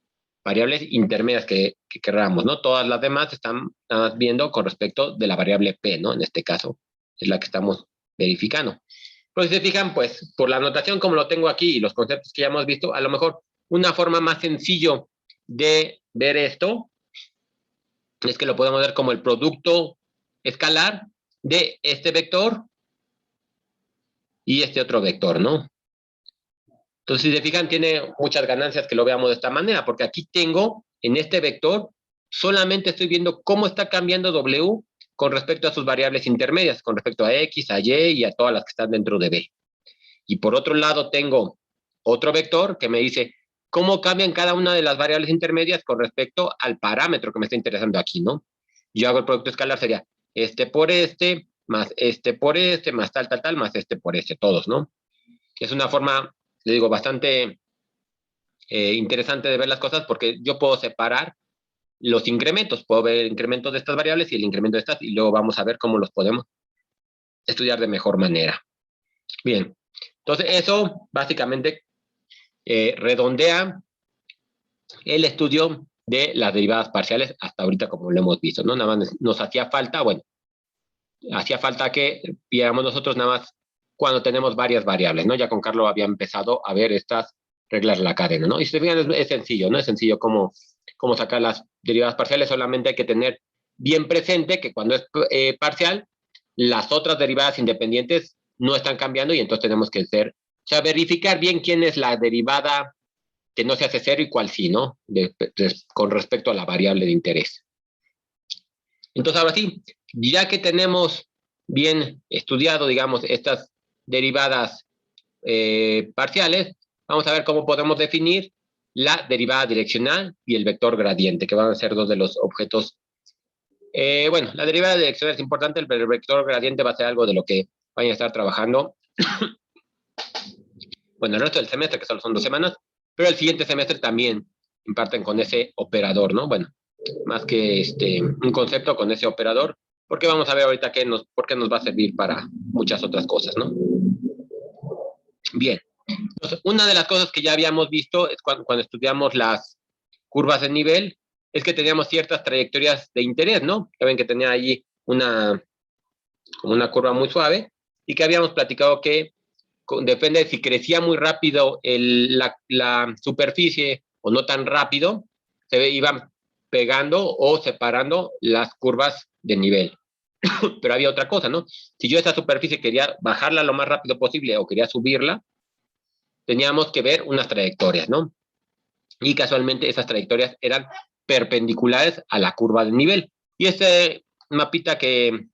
variables intermedias que queramos, ¿no? Todas las demás están viendo con respecto de la variable P, ¿no? En este caso es la que estamos verificando. Pero si se fijan, pues, por la notación como lo tengo aquí y los conceptos que ya hemos visto, a lo mejor una forma más sencillo de ver esto es que lo podemos ver como el producto escalar de este vector y este otro vector, ¿no? Entonces, si se fijan, tiene muchas ganancias que lo veamos de esta manera, porque aquí tengo, en este vector, solamente estoy viendo cómo está cambiando W con respecto a sus variables intermedias, con respecto a X, a Y y a todas las que están dentro de B. Y por otro lado tengo otro vector que me dice cómo cambian cada una de las variables intermedias con respecto al parámetro que me está interesando aquí, ¿no? Yo hago el producto escalar, sería este por este, más este por este, más tal, tal, tal, más este por este, todos, ¿no? Es una forma, le digo, bastante interesante de ver las cosas porque yo puedo separar los incrementos, puedo ver el incremento de estas variables y el incremento de estas y luego vamos a ver cómo los podemos estudiar de mejor manera. Bien, entonces eso básicamente redondea el estudio de las derivadas parciales hasta ahorita como lo hemos visto, ¿no? Nada más nos hacía falta, bueno, hacía falta que viéramos nosotros nada más cuando tenemos varias variables, ¿no? Ya con Carlos había empezado a ver estas reglas de la cadena, ¿no? Y si se fijan, es sencillo, ¿no? Es sencillo cómo sacar las derivadas parciales, solamente hay que tener bien presente que cuando es parcial, las otras derivadas independientes no están cambiando y entonces tenemos que verificar bien quién es la derivada que no se hace cero y cuál sí, ¿no? Con respecto a la variable de interés. Entonces, ahora sí, ya que tenemos bien estudiado, digamos, estas derivadas parciales, vamos a ver cómo podemos definir la derivada direccional y el vector gradiente, que van a ser dos de los objetos. Bueno, la derivada direccional es importante, pero el vector gradiente va a ser algo de lo que vayan a estar trabajando, bueno, el resto del semestre, que solo son 2 semanas, pero el siguiente semestre también imparten con ese operador, ¿no? Bueno, más que un concepto con ese operador, porque vamos a ver ahorita por qué nos va a servir para muchas otras cosas, ¿no? Bien, entonces, una de las cosas que ya habíamos visto es cuando estudiamos las curvas de nivel, es que teníamos ciertas trayectorias de interés, ¿no? Ya ven que tenía allí como una curva muy suave, y que habíamos platicado que depende de si crecía muy rápido la superficie o no tan rápido, se iban pegando o separando las curvas de nivel. Pero había otra cosa, ¿no? Si yo esa superficie quería bajarla lo más rápido posible o quería subirla, teníamos que ver unas trayectorias, ¿no? Y casualmente esas trayectorias eran perpendiculares a la curva de nivel. Y este mapita que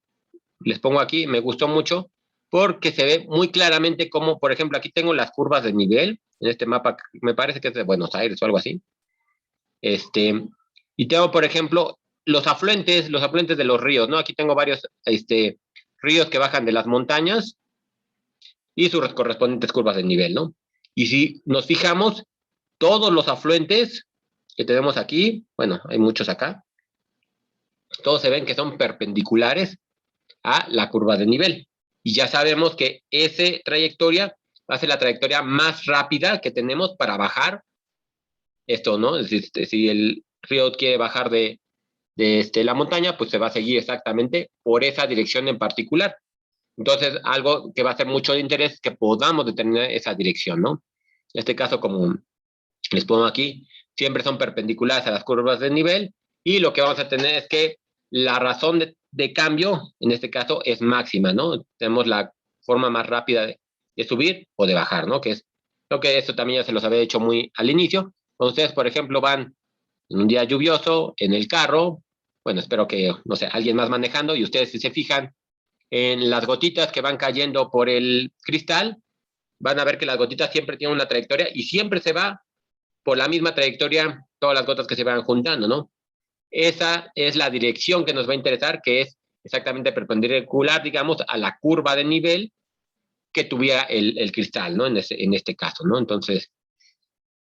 les pongo aquí me gustó mucho porque se ve muy claramente cómo, por ejemplo, aquí tengo las curvas de nivel, en este mapa, me parece que es de Buenos Aires o algo así. Y tengo, por ejemplo, los afluentes de los ríos, ¿no? Aquí tengo varios ríos que bajan de las montañas y sus correspondientes curvas de nivel, ¿no? Y si nos fijamos, todos los afluentes que tenemos aquí, bueno, hay muchos acá, todos se ven que son perpendiculares a la curva de nivel. Y ya sabemos que esa trayectoria va a ser la trayectoria más rápida que tenemos para bajar esto, ¿no? Es decir, si el río quiere bajar de la montaña, pues se va a seguir exactamente por esa dirección en particular. Entonces, algo que va a ser mucho de interés es que podamos determinar esa dirección, ¿no? En este caso, como les pongo aquí, siempre son perpendiculares a las curvas de nivel, y lo que vamos a tener es que la razón de cambio, en este caso, es máxima, ¿no? Tenemos la forma más rápida de subir o de bajar, ¿no? Que es lo que esto también ya se los había dicho muy al inicio. Cuando ustedes, por ejemplo, van en un día lluvioso en el carro, bueno, espero que, no sé, alguien más manejando, y ustedes si se fijan en las gotitas que van cayendo por el cristal, van a ver que las gotitas siempre tienen una trayectoria y siempre se va por la misma trayectoria todas las gotas que se van juntando, ¿no? Esa es la dirección que nos va a interesar, que es exactamente perpendicular, digamos, a la curva de nivel que tuviera el cristal, ¿no? En este caso, ¿no? Entonces,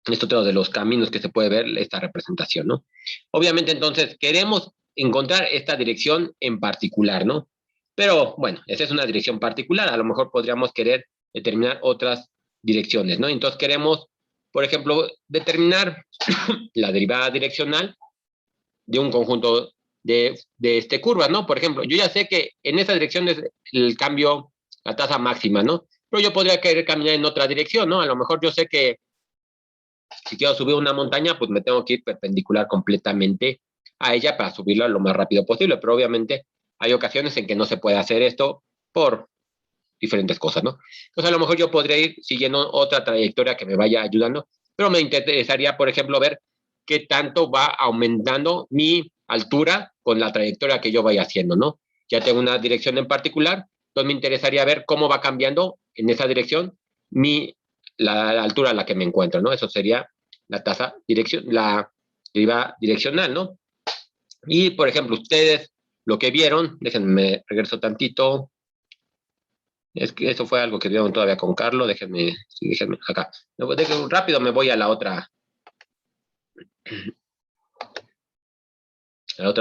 esto es otro de los caminos que se puede ver esta representación, ¿no? Obviamente, entonces, queremos encontrar esta dirección en particular, ¿no? Pero, bueno, esa es una dirección particular. A lo mejor podríamos querer determinar otras direcciones, ¿no? Entonces, queremos, por ejemplo, determinar la derivada direccional de un conjunto de curvas, ¿no? Por ejemplo, yo ya sé que en esa dirección es el cambio, la tasa máxima, ¿no? Pero yo podría querer caminar en otra dirección, ¿no? A lo mejor yo sé que si quiero subir una montaña, pues me tengo que ir perpendicular completamente a ella para subirla lo más rápido posible, pero obviamente hay ocasiones en que no se puede hacer esto por diferentes cosas, ¿no? Entonces a lo mejor yo podría ir siguiendo otra trayectoria que me vaya ayudando, pero me interesaría, por ejemplo, ver qué tanto va aumentando mi altura con la trayectoria que yo vaya haciendo, ¿no? Ya tengo una dirección en particular, entonces me interesaría ver cómo va cambiando en esa dirección la altura a la que me encuentro, ¿no? Eso sería la deriva direccional, ¿no? Y, por ejemplo, ustedes lo que vieron, déjenme regreso tantito, es que eso fue algo que vieron todavía con Carlos, déjenme acá. Rápido me voy a la otra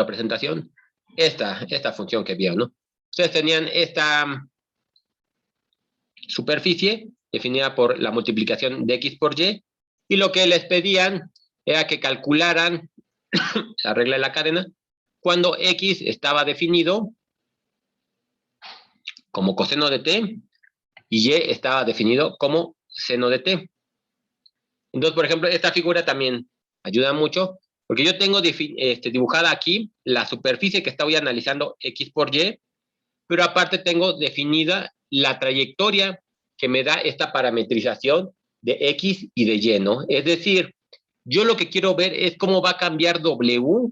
presentación. Esta función que vieron, ¿no? Ustedes tenían esta superficie definida por la multiplicación de x por y lo que les pedían era que calcularan la regla de la cadena cuando x estaba definido como coseno de t y y estaba definido como seno de t. Entonces, por ejemplo, esta figura también ayuda mucho porque yo tengo dibujada aquí la superficie que estoy analizando x por y, pero aparte tengo definida la trayectoria que me da esta parametrización de x y de y, ¿no? Es decir, yo lo que quiero ver es cómo va a cambiar w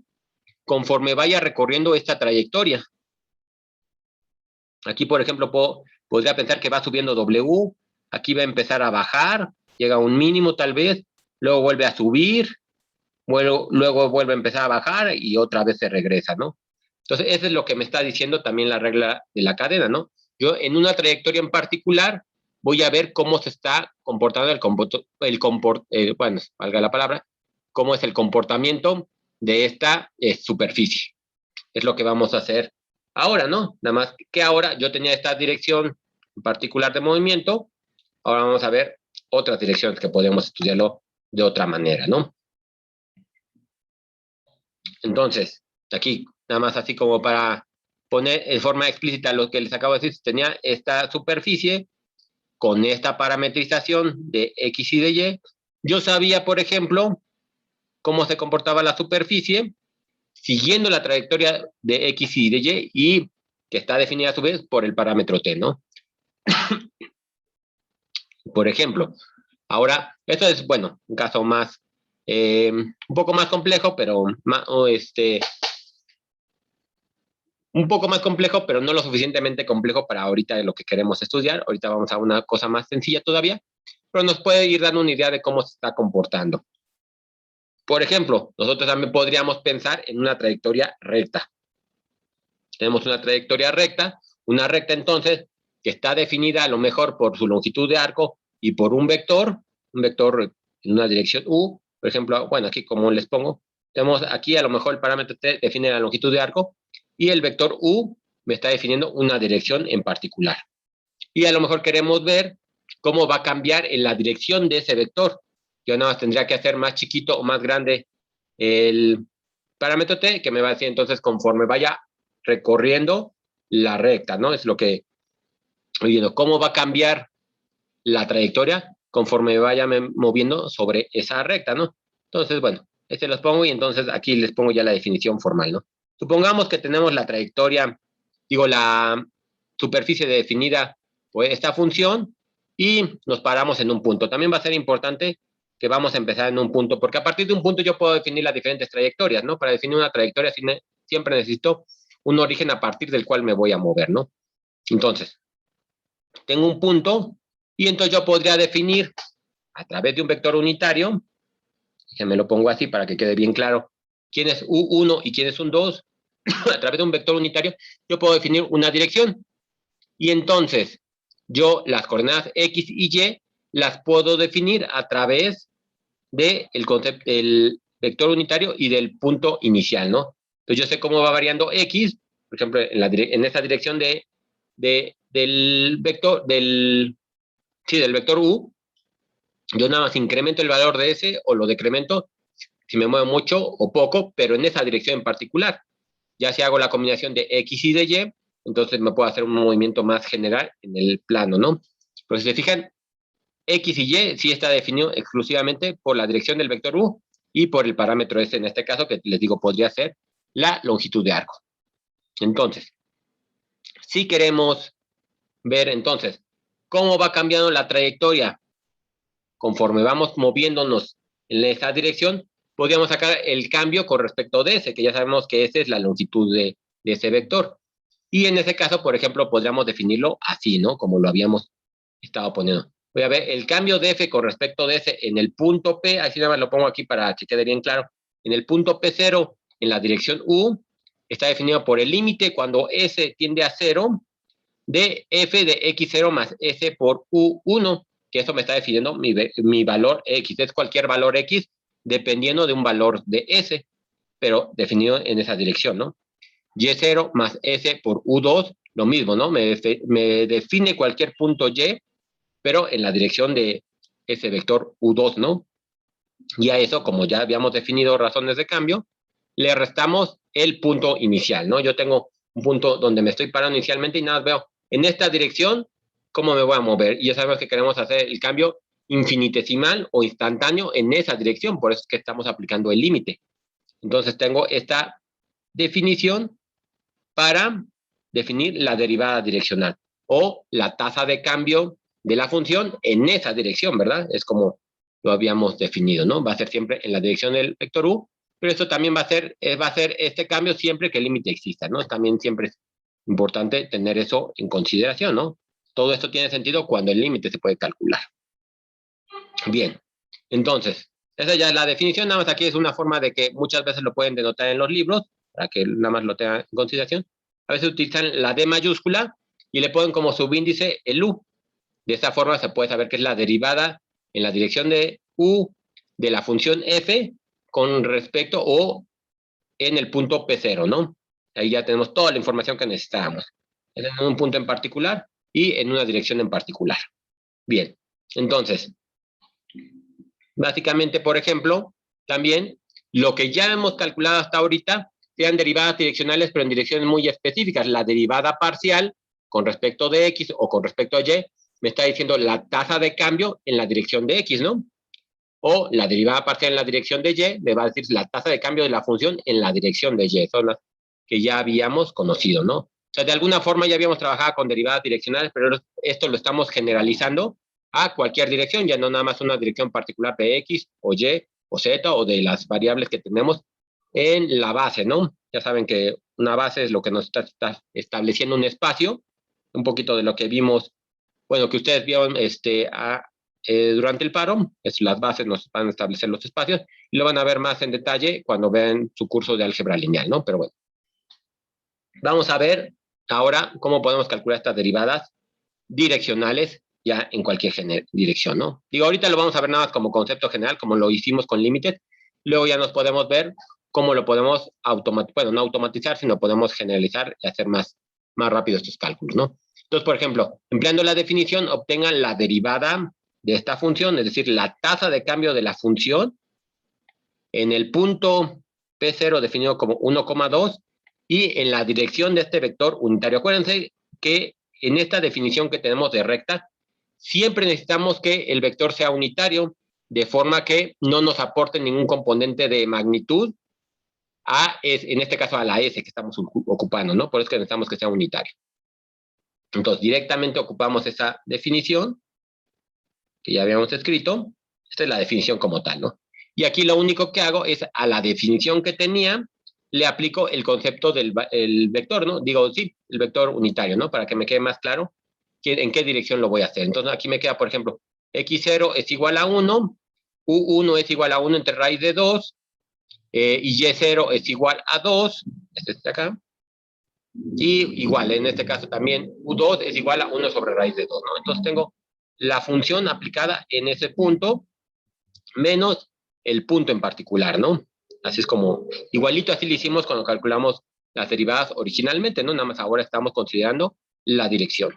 conforme vaya recorriendo esta trayectoria. Aquí, por ejemplo, podría pensar que va subiendo w, aquí va a empezar a bajar, llega a un mínimo tal vez, luego vuelve a subir, luego vuelve a empezar a bajar y otra vez se regresa, ¿no? Entonces, eso es lo que me está diciendo también la regla de la cadena, ¿no? Yo en una trayectoria en particular voy a ver cómo se está comportando bueno, valga la palabra, cómo es el comportamiento de esta superficie. Es lo que vamos a hacer ahora, ¿no? Nada más que ahora yo tenía esta dirección en particular de movimiento, ahora vamos a ver otras direcciones que podemos estudiarlo de otra manera, ¿no? Entonces, aquí, nada más así como para poner en forma explícita lo que les acabo de decir, tenía esta superficie con esta parametrización de X y de Y. Yo sabía, por ejemplo, cómo se comportaba la superficie siguiendo la trayectoria de X y de Y y que está definida a su vez por el parámetro T, ¿no? Por ejemplo, ahora, esto es, bueno, un caso más, un poco más complejo, pero un poco más complejo, pero no lo suficientemente complejo para ahorita de lo que queremos estudiar. Ahorita vamos a una cosa más sencilla todavía, pero nos puede ir dando una idea de cómo se está comportando. Por ejemplo, nosotros también podríamos pensar en una trayectoria recta. Tenemos una recta entonces que está definida a lo mejor por su longitud de arco y por un vector en una dirección U, por ejemplo, bueno, aquí como les pongo, tenemos aquí a lo mejor el parámetro T define la longitud de arco y el vector U me está definiendo una dirección en particular. Y a lo mejor queremos ver cómo va a cambiar en la dirección de ese vector. Yo nada más tendría que hacer más chiquito o más grande el parámetro T, que me va a decir entonces conforme vaya recorriendo la recta, ¿no? Es lo que estoy viendo, cómo va a cambiar la trayectoria conforme vaya moviendo sobre esa recta, ¿no? Entonces, bueno, los pongo y entonces aquí les pongo ya la definición formal, ¿no? Supongamos que tenemos la trayectoria, digo, la superficie definida por esta función y nos paramos en un punto. También va a ser importante que vamos a empezar en un punto, porque a partir de un punto yo puedo definir las diferentes trayectorias, ¿no? Para definir una trayectoria siempre necesito un origen a partir del cual me voy a mover, ¿no? Entonces, tengo un punto y entonces yo podría definir a través de un vector unitario, que me lo pongo así para que quede bien claro, quién es U1 y quién es un 2, a través de un vector unitario, yo puedo definir una dirección. Y entonces, yo las coordenadas X y Y las puedo definir a través del concepto, el vector unitario y del punto inicial, ¿no? Entonces, yo sé cómo va variando X, por ejemplo, en esa dirección del vector, del vector U, yo nada más incremento el valor de ese o lo decremento si me muevo mucho o poco, pero en esa dirección en particular. Ya si hago la combinación de X y de Y, entonces me puedo hacer un movimiento más general en el plano, ¿no? Pero si se fijan, X y Y sí está definido exclusivamente por la dirección del vector U y por el parámetro S en este caso, que les digo podría ser la longitud de arco. Entonces, si queremos ver entonces cómo va cambiando la trayectoria conforme vamos moviéndonos en esa dirección, podríamos sacar el cambio con respecto de ese, que ya sabemos que esa es la longitud de ese vector. Y en ese caso, por ejemplo, podríamos definirlo así, ¿no? Como lo habíamos estado poniendo. Voy a ver el cambio de F con respecto de S en el punto P, así nada más lo pongo aquí para que quede bien claro. En el punto P0, en la dirección U, está definido por el límite cuando S tiende a 0 de F de X0 más S por U1, que eso me está definiendo mi valor X. Es cualquier valor X dependiendo de un valor de S, pero definido en esa dirección, ¿no? Y0 más S por U2, lo mismo, ¿no? Me define cualquier punto Y, pero en la dirección de ese vector U2, ¿no? Y a eso, como ya habíamos definido razones de cambio, le restamos el punto inicial, ¿no? Yo tengo un punto donde me estoy parando inicialmente y nada más veo en esta dirección cómo me voy a mover. Y ya sabemos que queremos hacer el cambio infinitesimal o instantáneo en esa dirección, por eso es que estamos aplicando el límite. Entonces tengo esta definición para definir la derivada direccional o la tasa de cambio de la función en esa dirección, ¿verdad? Es como lo habíamos definido, ¿no? Va a ser siempre en la dirección del vector U, pero esto también va a ser este cambio siempre que el límite exista, ¿no? También siempre es importante tener eso en consideración, ¿no? Todo esto tiene sentido cuando el límite se puede calcular. Bien, entonces, esa ya es la definición, nada más aquí es una forma de que muchas veces lo pueden denotar en los libros, para que nada más lo tengan en consideración. A veces utilizan la D mayúscula y le ponen como subíndice el U. De esta forma se puede saber que es la derivada en la dirección de U de la función F con respecto o en el punto P0, ¿no? Ahí ya tenemos toda la información que necesitábamos. En un punto en particular y en una dirección en particular. Bien, entonces, básicamente, por ejemplo, también lo que ya hemos calculado hasta ahorita sean derivadas direccionales, pero en direcciones muy específicas. La derivada parcial con respecto de X o con respecto a Y me está diciendo la tasa de cambio en la dirección de X, ¿no? O la derivada parcial en la dirección de Y me va a decir la tasa de cambio de la función en la dirección de Y. Son las que ya habíamos conocido, ¿no? O sea, de alguna forma ya habíamos trabajado con derivadas direccionales, pero esto lo estamos generalizando a cualquier dirección, ya no nada más una dirección particular de X o Y o Z o de las variables que tenemos en la base, ¿no? Ya saben que una base es lo que nos está estableciendo un espacio, un poquito de lo que vimos, bueno, que ustedes vieron durante el paro, las bases nos van a establecer los espacios y lo van a ver más en detalle cuando vean su curso de álgebra lineal, ¿no? Pero bueno, vamos a ver ahora cómo podemos calcular estas derivadas direccionales ya en cualquier dirección, ¿no? Digo, ahorita lo vamos a ver nada más como concepto general, como lo hicimos con límites, luego ya nos podemos ver cómo lo podemos automatizar, bueno, no automatizar, sino podemos generalizar y hacer más rápido estos cálculos, ¿no? Entonces, por ejemplo, empleando la definición, obtengan la derivada de esta función, es decir, la tasa de cambio de la función en el punto P0 definido como 1,2 y en la dirección de este vector unitario. Acuérdense que en esta definición que tenemos de recta, siempre necesitamos que el vector sea unitario, de forma que no nos aporte ningún componente de magnitud, en este caso a la S que estamos ocupando, ¿no? Por eso que necesitamos que sea unitario. Entonces, directamente ocupamos esa definición que ya habíamos escrito. Esta es la definición como tal, ¿no? Y aquí lo único que hago es a la definición que tenía, le aplico el concepto del vector, ¿no? Digo, sí, el vector unitario, ¿no? Para que me quede más claro en qué dirección lo voy a hacer. Entonces, aquí me queda, por ejemplo, x0 es igual a 1, u1 es igual a 1 entre raíz de 2, y y0 es igual a 2, este está acá, y igual, en este caso también, u2 es igual a 1 sobre raíz de 2, ¿no? Entonces tengo la función aplicada en ese punto, menos el punto en particular, ¿no? Así es como, igualito así lo hicimos cuando calculamos las derivadas originalmente, ¿no? Nada más ahora estamos considerando la dirección.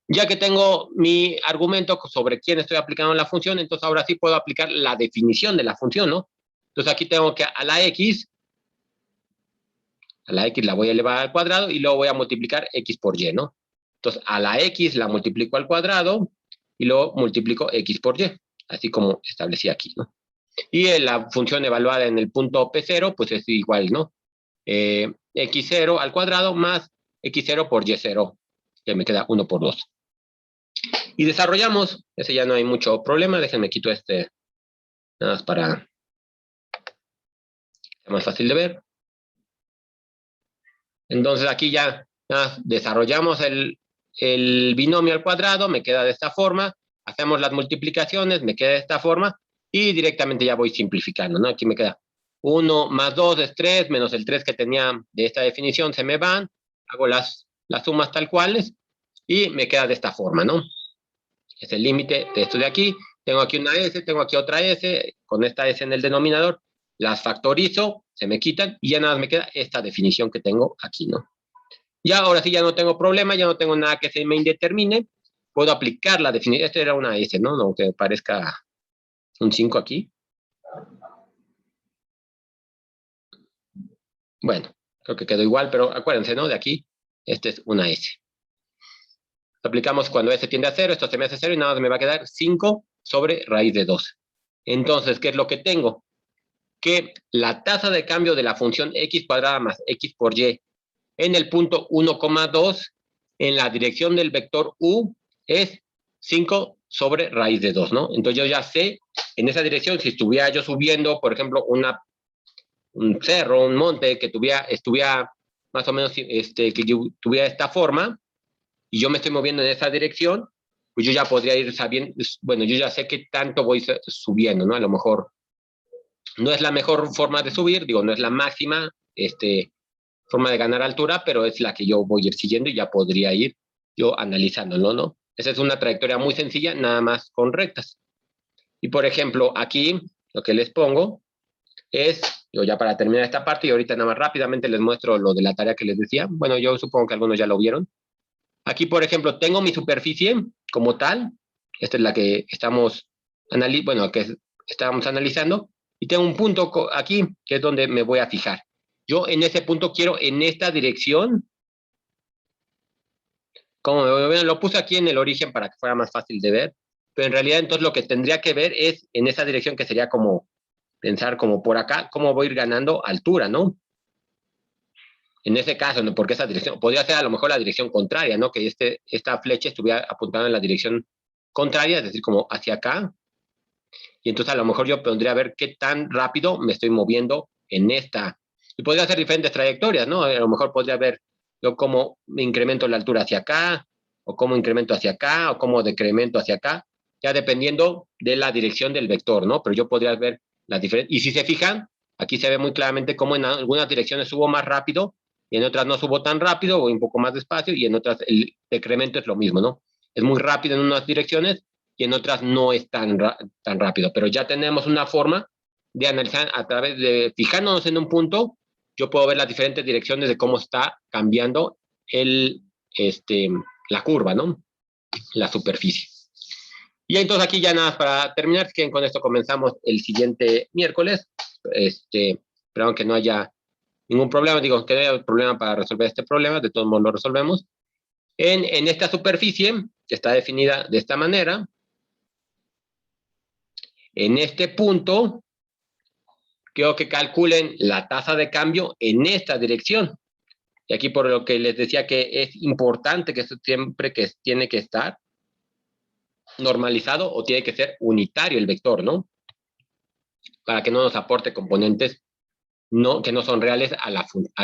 Ya que tengo mi argumento sobre quién estoy aplicando la función, entonces ahora sí puedo aplicar la definición de la función, ¿no? Entonces aquí tengo que a la x la voy a elevar al cuadrado y luego voy a multiplicar x por y, ¿no? Entonces a la x la multiplico al cuadrado y luego multiplico x por y, así como establecí aquí, ¿no? Y la función evaluada en el punto P0, pues es igual, ¿no? X0 al cuadrado más X0 por Y0, que me queda 1 por 2. Y desarrollamos, ese ya no hay mucho problema, déjenme quito este, nada más para que sea más fácil de ver. Entonces aquí ya desarrollamos el binomio al cuadrado, me queda de esta forma, hacemos las multiplicaciones, me queda de esta forma, y directamente ya voy simplificando, ¿no? Aquí me queda 1 más 2 es 3, menos el 3 que tenía de esta definición se me van, hago las sumas tal cuales, y me queda de esta forma, ¿no? Es el límite de esto de aquí, tengo aquí una S, tengo aquí otra S, con esta S en el denominador, las factorizo, se me quitan, y ya nada más me queda esta definición que tengo aquí, ¿no? Ya ahora sí ya no tengo problema, ya no tengo nada que se me indetermine, puedo aplicar la definición, esta era una S, ¿no? Aunque parezca un 5 aquí. Bueno, creo que quedó igual, pero acuérdense, ¿no? De aquí, este es una S. Aplicamos cuando S tiende a 0, esto se me hace 0 y nada más me va a quedar 5 sobre raíz de 2. Entonces, ¿qué es lo que tengo? Que la tasa de cambio de la función x cuadrada más x por y en el punto 1,2 en la dirección del vector u es 5 sobre raíz de 2, ¿no? Entonces yo ya sé, en esa dirección, si estuviera yo subiendo, por ejemplo, un cerro, un monte que estuviera más o menos, que tuviera esta forma, y yo me estoy moviendo en esa dirección, pues yo ya podría ir sabiendo, bueno, yo ya sé qué tanto voy subiendo, ¿no? A lo mejor no es la mejor forma de subir, digo, no es la máxima forma de ganar altura, pero es la que yo voy a ir siguiendo y ya podría ir yo analizándolo, ¿no? Esa es una trayectoria muy sencilla, nada más con rectas. Y por ejemplo, aquí lo que les pongo es, yo ya para terminar esta parte, y ahorita nada más rápidamente les muestro lo de la tarea que les decía. Bueno, yo supongo que algunos ya lo vieron. Aquí, por ejemplo, tengo mi superficie como tal. Esta es la que estamos, estamos analizando. Y tengo un punto aquí, que es donde me voy a fijar. Yo en ese punto quiero en esta dirección. Como lo puse aquí en el origen para que fuera más fácil de ver. Pero en realidad entonces lo que tendría que ver es en esa dirección que sería como pensar como por acá, cómo voy a ir ganando altura, ¿no? En ese caso, ¿no? Porque esa dirección, podría ser a lo mejor la dirección contraria, ¿no? Que esta flecha estuviera apuntando en la dirección contraria, es decir, como hacia acá. Y entonces a lo mejor yo podría ver qué tan rápido me estoy moviendo en esta. Y podría ser diferentes trayectorias, ¿no? A lo mejor podría ver yo cómo me incremento la altura hacia acá, o cómo incremento hacia acá, o cómo decremento hacia acá, ya dependiendo de la dirección del vector, ¿no? Pero yo podría ver las diferencias. Y si se fijan, aquí se ve muy claramente cómo en algunas direcciones subo más rápido y en otras no subo tan rápido, voy un poco más despacio, y en otras el decremento es lo mismo, ¿no? Es muy rápido en unas direcciones y en otras no es tan rápido. Pero ya tenemos una forma de analizar a través de fijándonos en un punto, yo puedo ver las diferentes direcciones de cómo está cambiando la curva, ¿no? La superficie. Y entonces aquí ya nada más para terminar, que con esto comenzamos el siguiente miércoles. Esperamos que no haya ningún problema, digo, que no haya problema para resolver este problema, de todos modos lo resolvemos. En esta superficie, que está definida de esta manera, en este punto, quiero que calculen la tasa de cambio en esta dirección. Y aquí por lo que les decía que es importante que esto siempre que tiene que estar normalizado o tiene que ser unitario el vector, ¿no? Para que no nos aporte componentes que no son reales a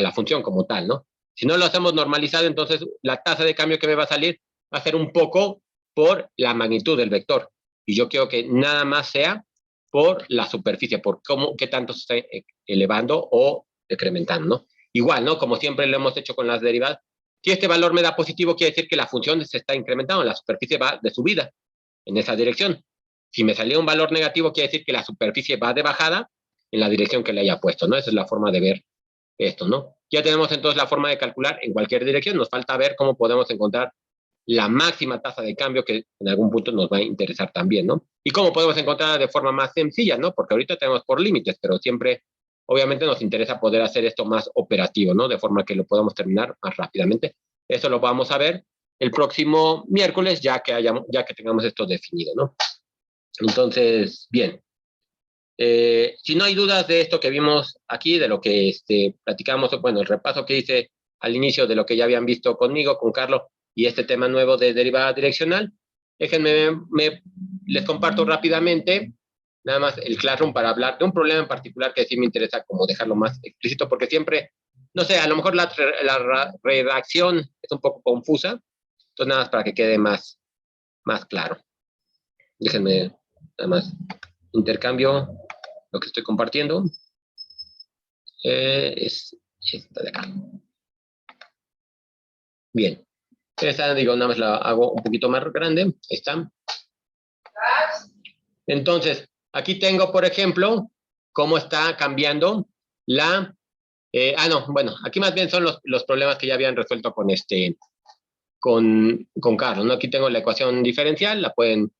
la función como tal, ¿no? Si no lo hacemos normalizado, entonces la tasa de cambio que me va a salir va a ser un poco por la magnitud del vector. Y yo quiero que nada más sea por la superficie, por qué tanto se está elevando o decrementando, ¿no? Igual, ¿no? Como siempre lo hemos hecho con las derivadas, si este valor me da positivo, quiere decir que la función se está incrementando, la superficie va de subida en esa dirección. Si me salió un valor negativo, quiere decir que la superficie va de bajada en la dirección que le haya puesto, ¿no? Esa es la forma de ver esto, ¿no? Ya tenemos entonces la forma de calcular en cualquier dirección, nos falta ver cómo podemos encontrar la máxima tasa de cambio que en algún punto nos va a interesar también, ¿no? Y cómo podemos encontrar de forma más sencilla, ¿no? Porque ahorita tenemos por límites, pero siempre, obviamente, nos interesa poder hacer esto más operativo, ¿no? De forma que lo podamos terminar más rápidamente. Eso lo vamos a ver el próximo miércoles, ya que tengamos esto definido, ¿no? Entonces, bien. Si no hay dudas de esto que vimos aquí, de lo que platicamos, bueno, el repaso que hice al inicio de lo que ya habían visto conmigo, con Carlos, y este tema nuevo de derivada direccional, déjenme, les comparto rápidamente, nada más el Classroom para hablar de un problema en particular que sí me interesa como dejarlo más explícito, porque siempre, no sé, a lo mejor la redacción es un poco confusa, entonces nada más para que quede más claro. Déjenme nada más intercambio lo que estoy compartiendo. Es esta de acá. Bien. Esta, digo, nada más la hago un poquito más grande. Ahí está. Entonces, aquí tengo, por ejemplo, cómo está cambiando la... no, bueno, aquí más bien son los problemas que ya habían resuelto con Carlos, ¿no? Aquí tengo la ecuación diferencial, la pueden,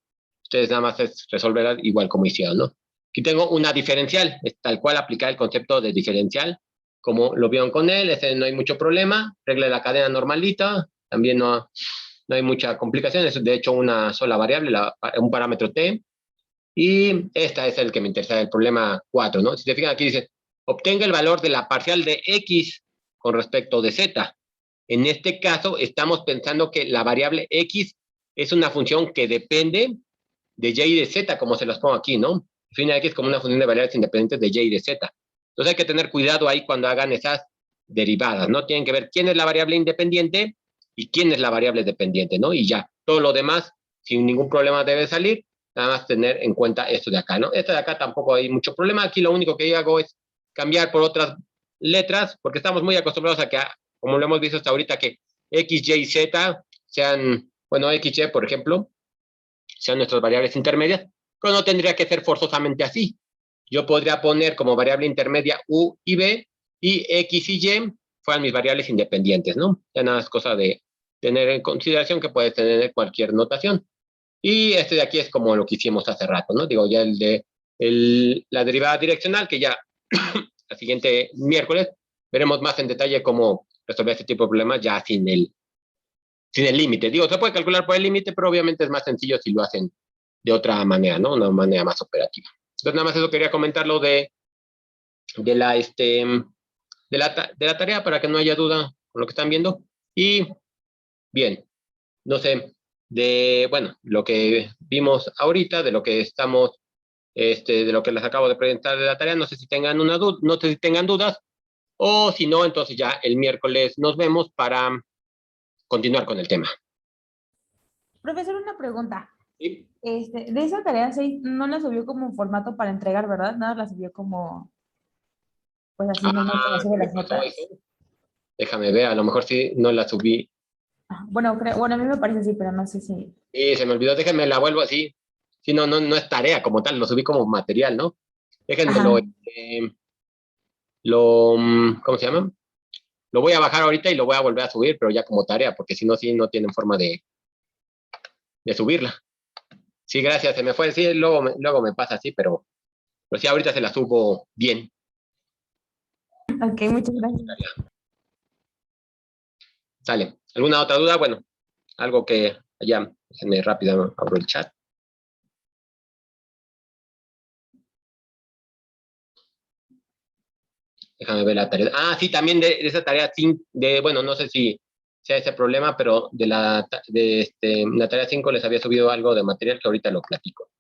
ustedes nada más resolverla igual como hicieron, ¿no? Aquí tengo una diferencial, es tal cual aplicar el concepto de diferencial, como lo vieron con él, ese no hay mucho problema, regla de la cadena normalita, también no hay mucha complicación, es de hecho una sola variable, un parámetro t, y esta es el que me interesa, el problema 4, ¿no? Si se fijan aquí dice, obtenga el valor de la parcial de x con respecto de z. En este caso estamos pensando que la variable x es una función que depende de y y de z, como se los pongo aquí, ¿no? Define a x como una función de variables independientes de y y de z. Entonces hay que tener cuidado ahí cuando hagan esas derivadas, ¿no? Tienen que ver quién es la variable independiente y quién es la variable dependiente, ¿no? Y ya, todo lo demás, sin ningún problema debe salir, nada más tener en cuenta esto de acá, ¿no? Esto de acá tampoco hay mucho problema, aquí lo único que yo hago es cambiar por otras letras, porque estamos muy acostumbrados a que, como lo hemos visto hasta ahorita, que x, y, z sean, bueno, x, y, por ejemplo, sean nuestras variables intermedias, pero no tendría que ser forzosamente así. yo podría poner como variable intermedia U y B, y X y Y fueran mis variables independientes, ¿no? Ya nada es cosa de tener en consideración que puedes tener cualquier notación. Y este de aquí es como lo que hicimos hace rato, ¿no? Digo, ya la derivada direccional, que ya el siguiente miércoles veremos más en detalle cómo resolver este tipo de problemas ya sin el límite. Digo, se puede calcular por el límite, pero obviamente es más sencillo si lo hacen de otra manera, ¿no? Una manera más operativa. Entonces, nada más eso quería comentarlo de la, este, de la tarea para que no haya duda con lo que están viendo. Y bien, no sé, bueno, lo que vimos ahorita, de lo que estamos, de lo que les acabo de presentar de la tarea, no sé si tengan no sé si tengan dudas, o si no, entonces ya el miércoles nos vemos para continuar con el tema. Profesor, una pregunta. ¿Sí? De esa tarea 6 no la subió como formato para entregar, ¿verdad? Nada, la subió como, pues así, nomás como Ah, sube ¿me las pasó notas. eso? Déjame ver, a lo mejor sí no la subí. Ah, bueno, bueno, a mí me parece así, pero no sé si. Sí, se me olvidó, déjenme la vuelvo así. Sí, no es tarea como tal, lo subí como material, ¿no? Déjenme Ajá. ¿cómo se llama? Lo voy a bajar ahorita y lo voy a volver a subir, pero ya como tarea, porque si no, sí, no tienen forma de subirla. Sí, gracias, se me fue. Sí, luego me pasa así, pero sí, ahorita se la subo bien. Ok, muchas gracias. Sale. ¿Alguna otra duda? Bueno, algo que allá, déjenme rápido, ¿no? Abro el chat. Déjame ver la tarea. Ah, sí, también de esa tarea, bueno, no sé si sea ese problema, pero la tarea 5 les había subido algo de material que ahorita lo platico.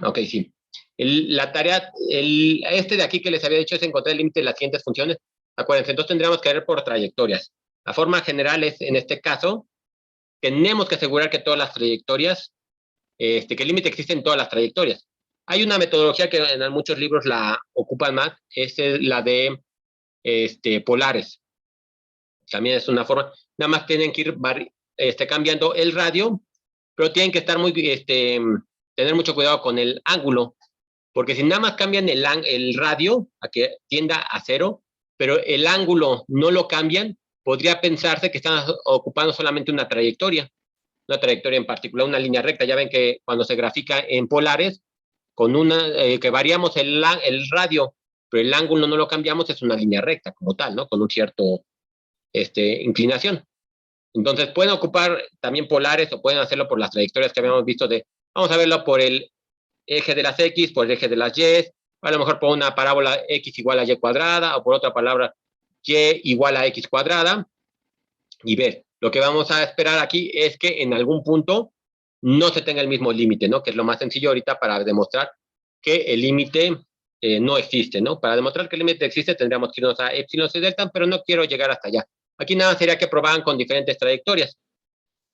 Ok, sí. La tarea, de aquí que les había dicho es encontrar el límite de las siguientes funciones. Acuérdense, entonces tendríamos que ver por trayectorias. La forma general es, en este caso, tenemos que asegurar que todas las trayectorias, que el límite existe en todas las trayectorias. Hay una metodología que en muchos libros la ocupan más, es la de polares. También es una forma, nada más tienen que ir cambiando el radio, pero tienen que estar tener mucho cuidado con el ángulo, porque si nada más cambian el radio a que tienda a cero, pero el ángulo no lo cambian, podría pensarse que están ocupando solamente una trayectoria en particular, una línea recta. Ya ven que cuando se grafica en polares, que variamos el radio, pero el ángulo no lo cambiamos, es una línea recta como tal, ¿no? Con un cierto inclinación. Entonces pueden ocupar también polares o pueden hacerlo por las trayectorias que habíamos visto vamos a verlo por el eje de las X, por el eje de las Y, a lo mejor por una parábola X igual a Y cuadrada, o por otra palabra Y igual a X cuadrada, y ver, lo que vamos a esperar aquí es que en algún punto no se tenga el mismo límite, ¿no? Que es lo más sencillo ahorita para demostrar que el límite no existe, ¿no? Para demostrar que el límite existe tendríamos que irnos a epsilon y delta, pero no quiero llegar hasta allá. Aquí nada sería que probaran con diferentes trayectorias.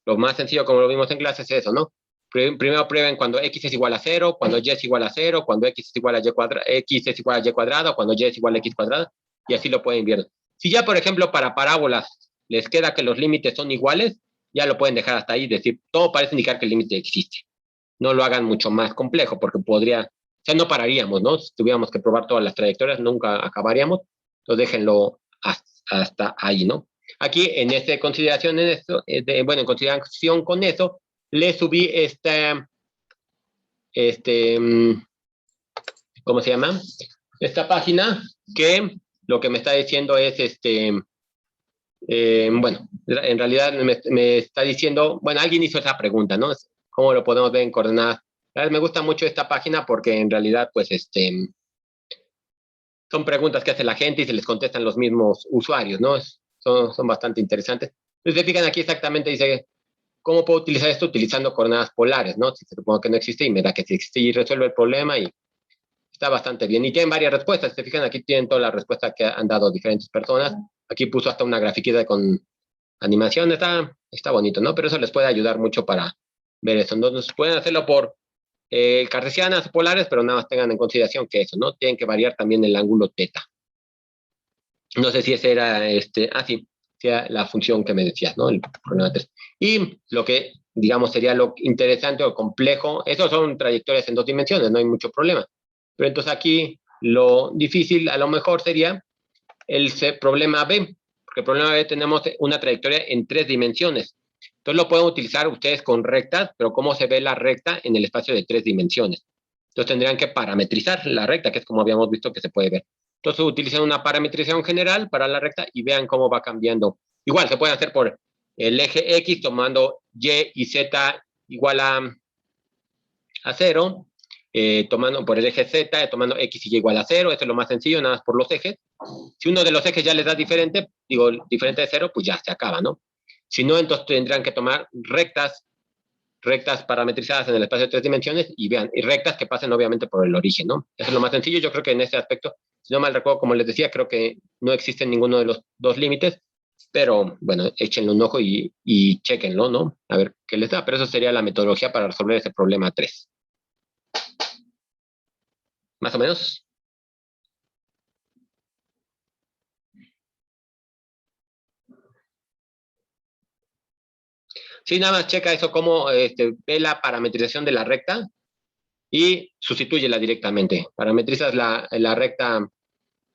Lo más sencillo, como lo vimos en clase, es eso, ¿no? Primero prueben cuando x es igual a 0, cuando y es igual a 0, cuando x es igual a y cuadrada, x es igual a y cuadrada, cuando y es igual a x cuadrada, y así lo pueden ver. Si ya, por ejemplo, para parábolas les queda que los límites son iguales, ya lo pueden dejar hasta ahí, decir, todo parece indicar que el límite existe. No lo hagan mucho más complejo, porque o sea, no pararíamos, ¿no? Si tuviéramos que probar todas las trayectorias, nunca acabaríamos. Entonces déjenlo hasta ahí, ¿no? Aquí, en esta consideración, en consideración con eso, le subí este, ¿cómo se llama? Esta página que lo que me está diciendo es, bueno, en realidad me está diciendo, bueno, alguien hizo esa pregunta, ¿no? ¿Cómo lo podemos ver en coordenadas? Me gusta mucho esta página porque en realidad, pues, son preguntas que hace la gente y se les contestan los mismos usuarios, ¿no? Son bastante interesantes. Entonces, se fijan aquí exactamente, dice, ¿cómo puedo utilizar esto utilizando coordenadas polares, no? Si se supone que no existe y me da que sí existe y resuelve el problema y está bastante bien. Y tienen varias respuestas, se fijan, aquí tienen todas las respuestas que han dado diferentes personas. Aquí puso hasta una grafiquita con animación, está bonito, ¿no? Pero eso les puede ayudar mucho para ver eso. Entonces, pueden hacerlo por cartesianas polares, pero nada más tengan en consideración que eso, ¿no? Tienen que variar también el ángulo teta. No sé si ese era, sí, sea la función que me decías, ¿no? El problema 3. Y lo que digamos, sería lo interesante o complejo. Esos son trayectorias en 2 dimensiones, no hay mucho problema. Pero entonces aquí lo difícil a lo mejor sería el problema B, porque el problema B tenemos una trayectoria en 3 dimensiones. Entonces lo pueden utilizar ustedes con rectas, pero ¿cómo se ve la recta en el espacio de 3 dimensiones? Entonces tendrían que parametrizar la recta, que es como habíamos visto que se puede ver. Entonces utilizan una parametrización general para la recta y vean cómo va cambiando. Igual se puede hacer por el eje X tomando Y y Z igual a 0, tomando por el eje Z, tomando X y Y igual a 0. Esto es lo más sencillo, nada más por los ejes. Si uno de los ejes ya les da diferente, digo, diferente de 0, pues ya se acaba, ¿no? Si no, entonces tendrán que tomar rectas parametrizadas en el espacio de 3 dimensiones y vean, y rectas que pasen obviamente por el origen, ¿no? Eso es lo más sencillo. Yo creo que en ese aspecto, si no mal recuerdo, como les decía, creo que no existe ninguno de los dos límites, pero bueno, échenle un ojo y chequenlo, ¿no? A ver qué les da, pero eso sería la metodología para resolver ese problema 3. Más o menos. Sí, nada más checa eso, cómo ve la parametrización de la recta y sustitúyela directamente. Parametrizas la recta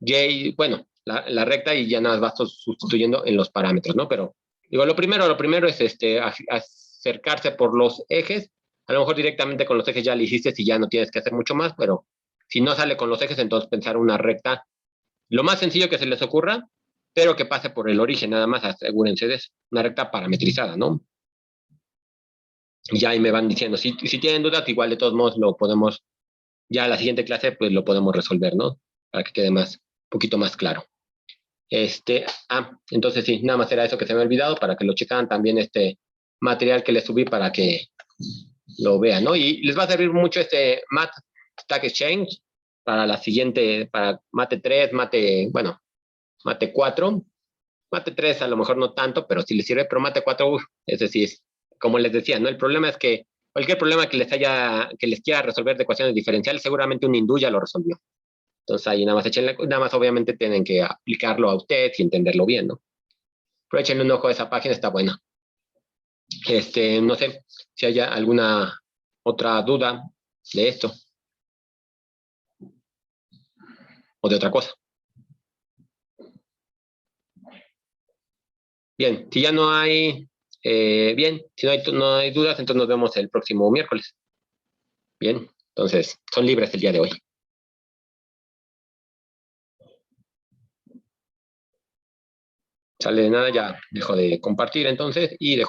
Y, bueno, la recta y ya nada más vas sustituyendo en los parámetros, ¿no? Pero, digo, lo primero es acercarse por los ejes. A lo mejor directamente con los ejes ya le hiciste y ya no tienes que hacer mucho más, pero si no sale con los ejes, entonces pensar una recta, lo más sencillo que se les ocurra, pero que pase por el origen, nada más asegúrense de eso. Una recta parametrizada, ¿no? Y ya ahí me van diciendo, si tienen dudas, igual de todos modos lo podemos, ya la siguiente clase, pues lo podemos resolver, ¿no? Para que quede un poquito más claro. Entonces sí, nada más era eso que se me ha olvidado para que lo checaran también este material que les subí para que lo vean, ¿no? Y les va a servir mucho este Math Stack Exchange para la siguiente, para Mate 3, Mate 4. Mate 3 a lo mejor no tanto, pero sí les sirve, pero Mate 4, es decir, como les decía, ¿no? El problema es que cualquier problema que les quiera resolver de ecuaciones diferenciales, seguramente un hindú ya lo resolvió. Entonces ahí nada más obviamente tienen que aplicarlo a ustedes y entenderlo bien, ¿no? Pero échenle un ojo a esa página, está buena. No sé si haya alguna otra duda de esto o de otra cosa. Bien, si ya no hay, si no hay dudas, entonces nos vemos el próximo miércoles. Bien, entonces son libres el día de hoy. Sale de nada, ya dejo de compartir entonces y dejo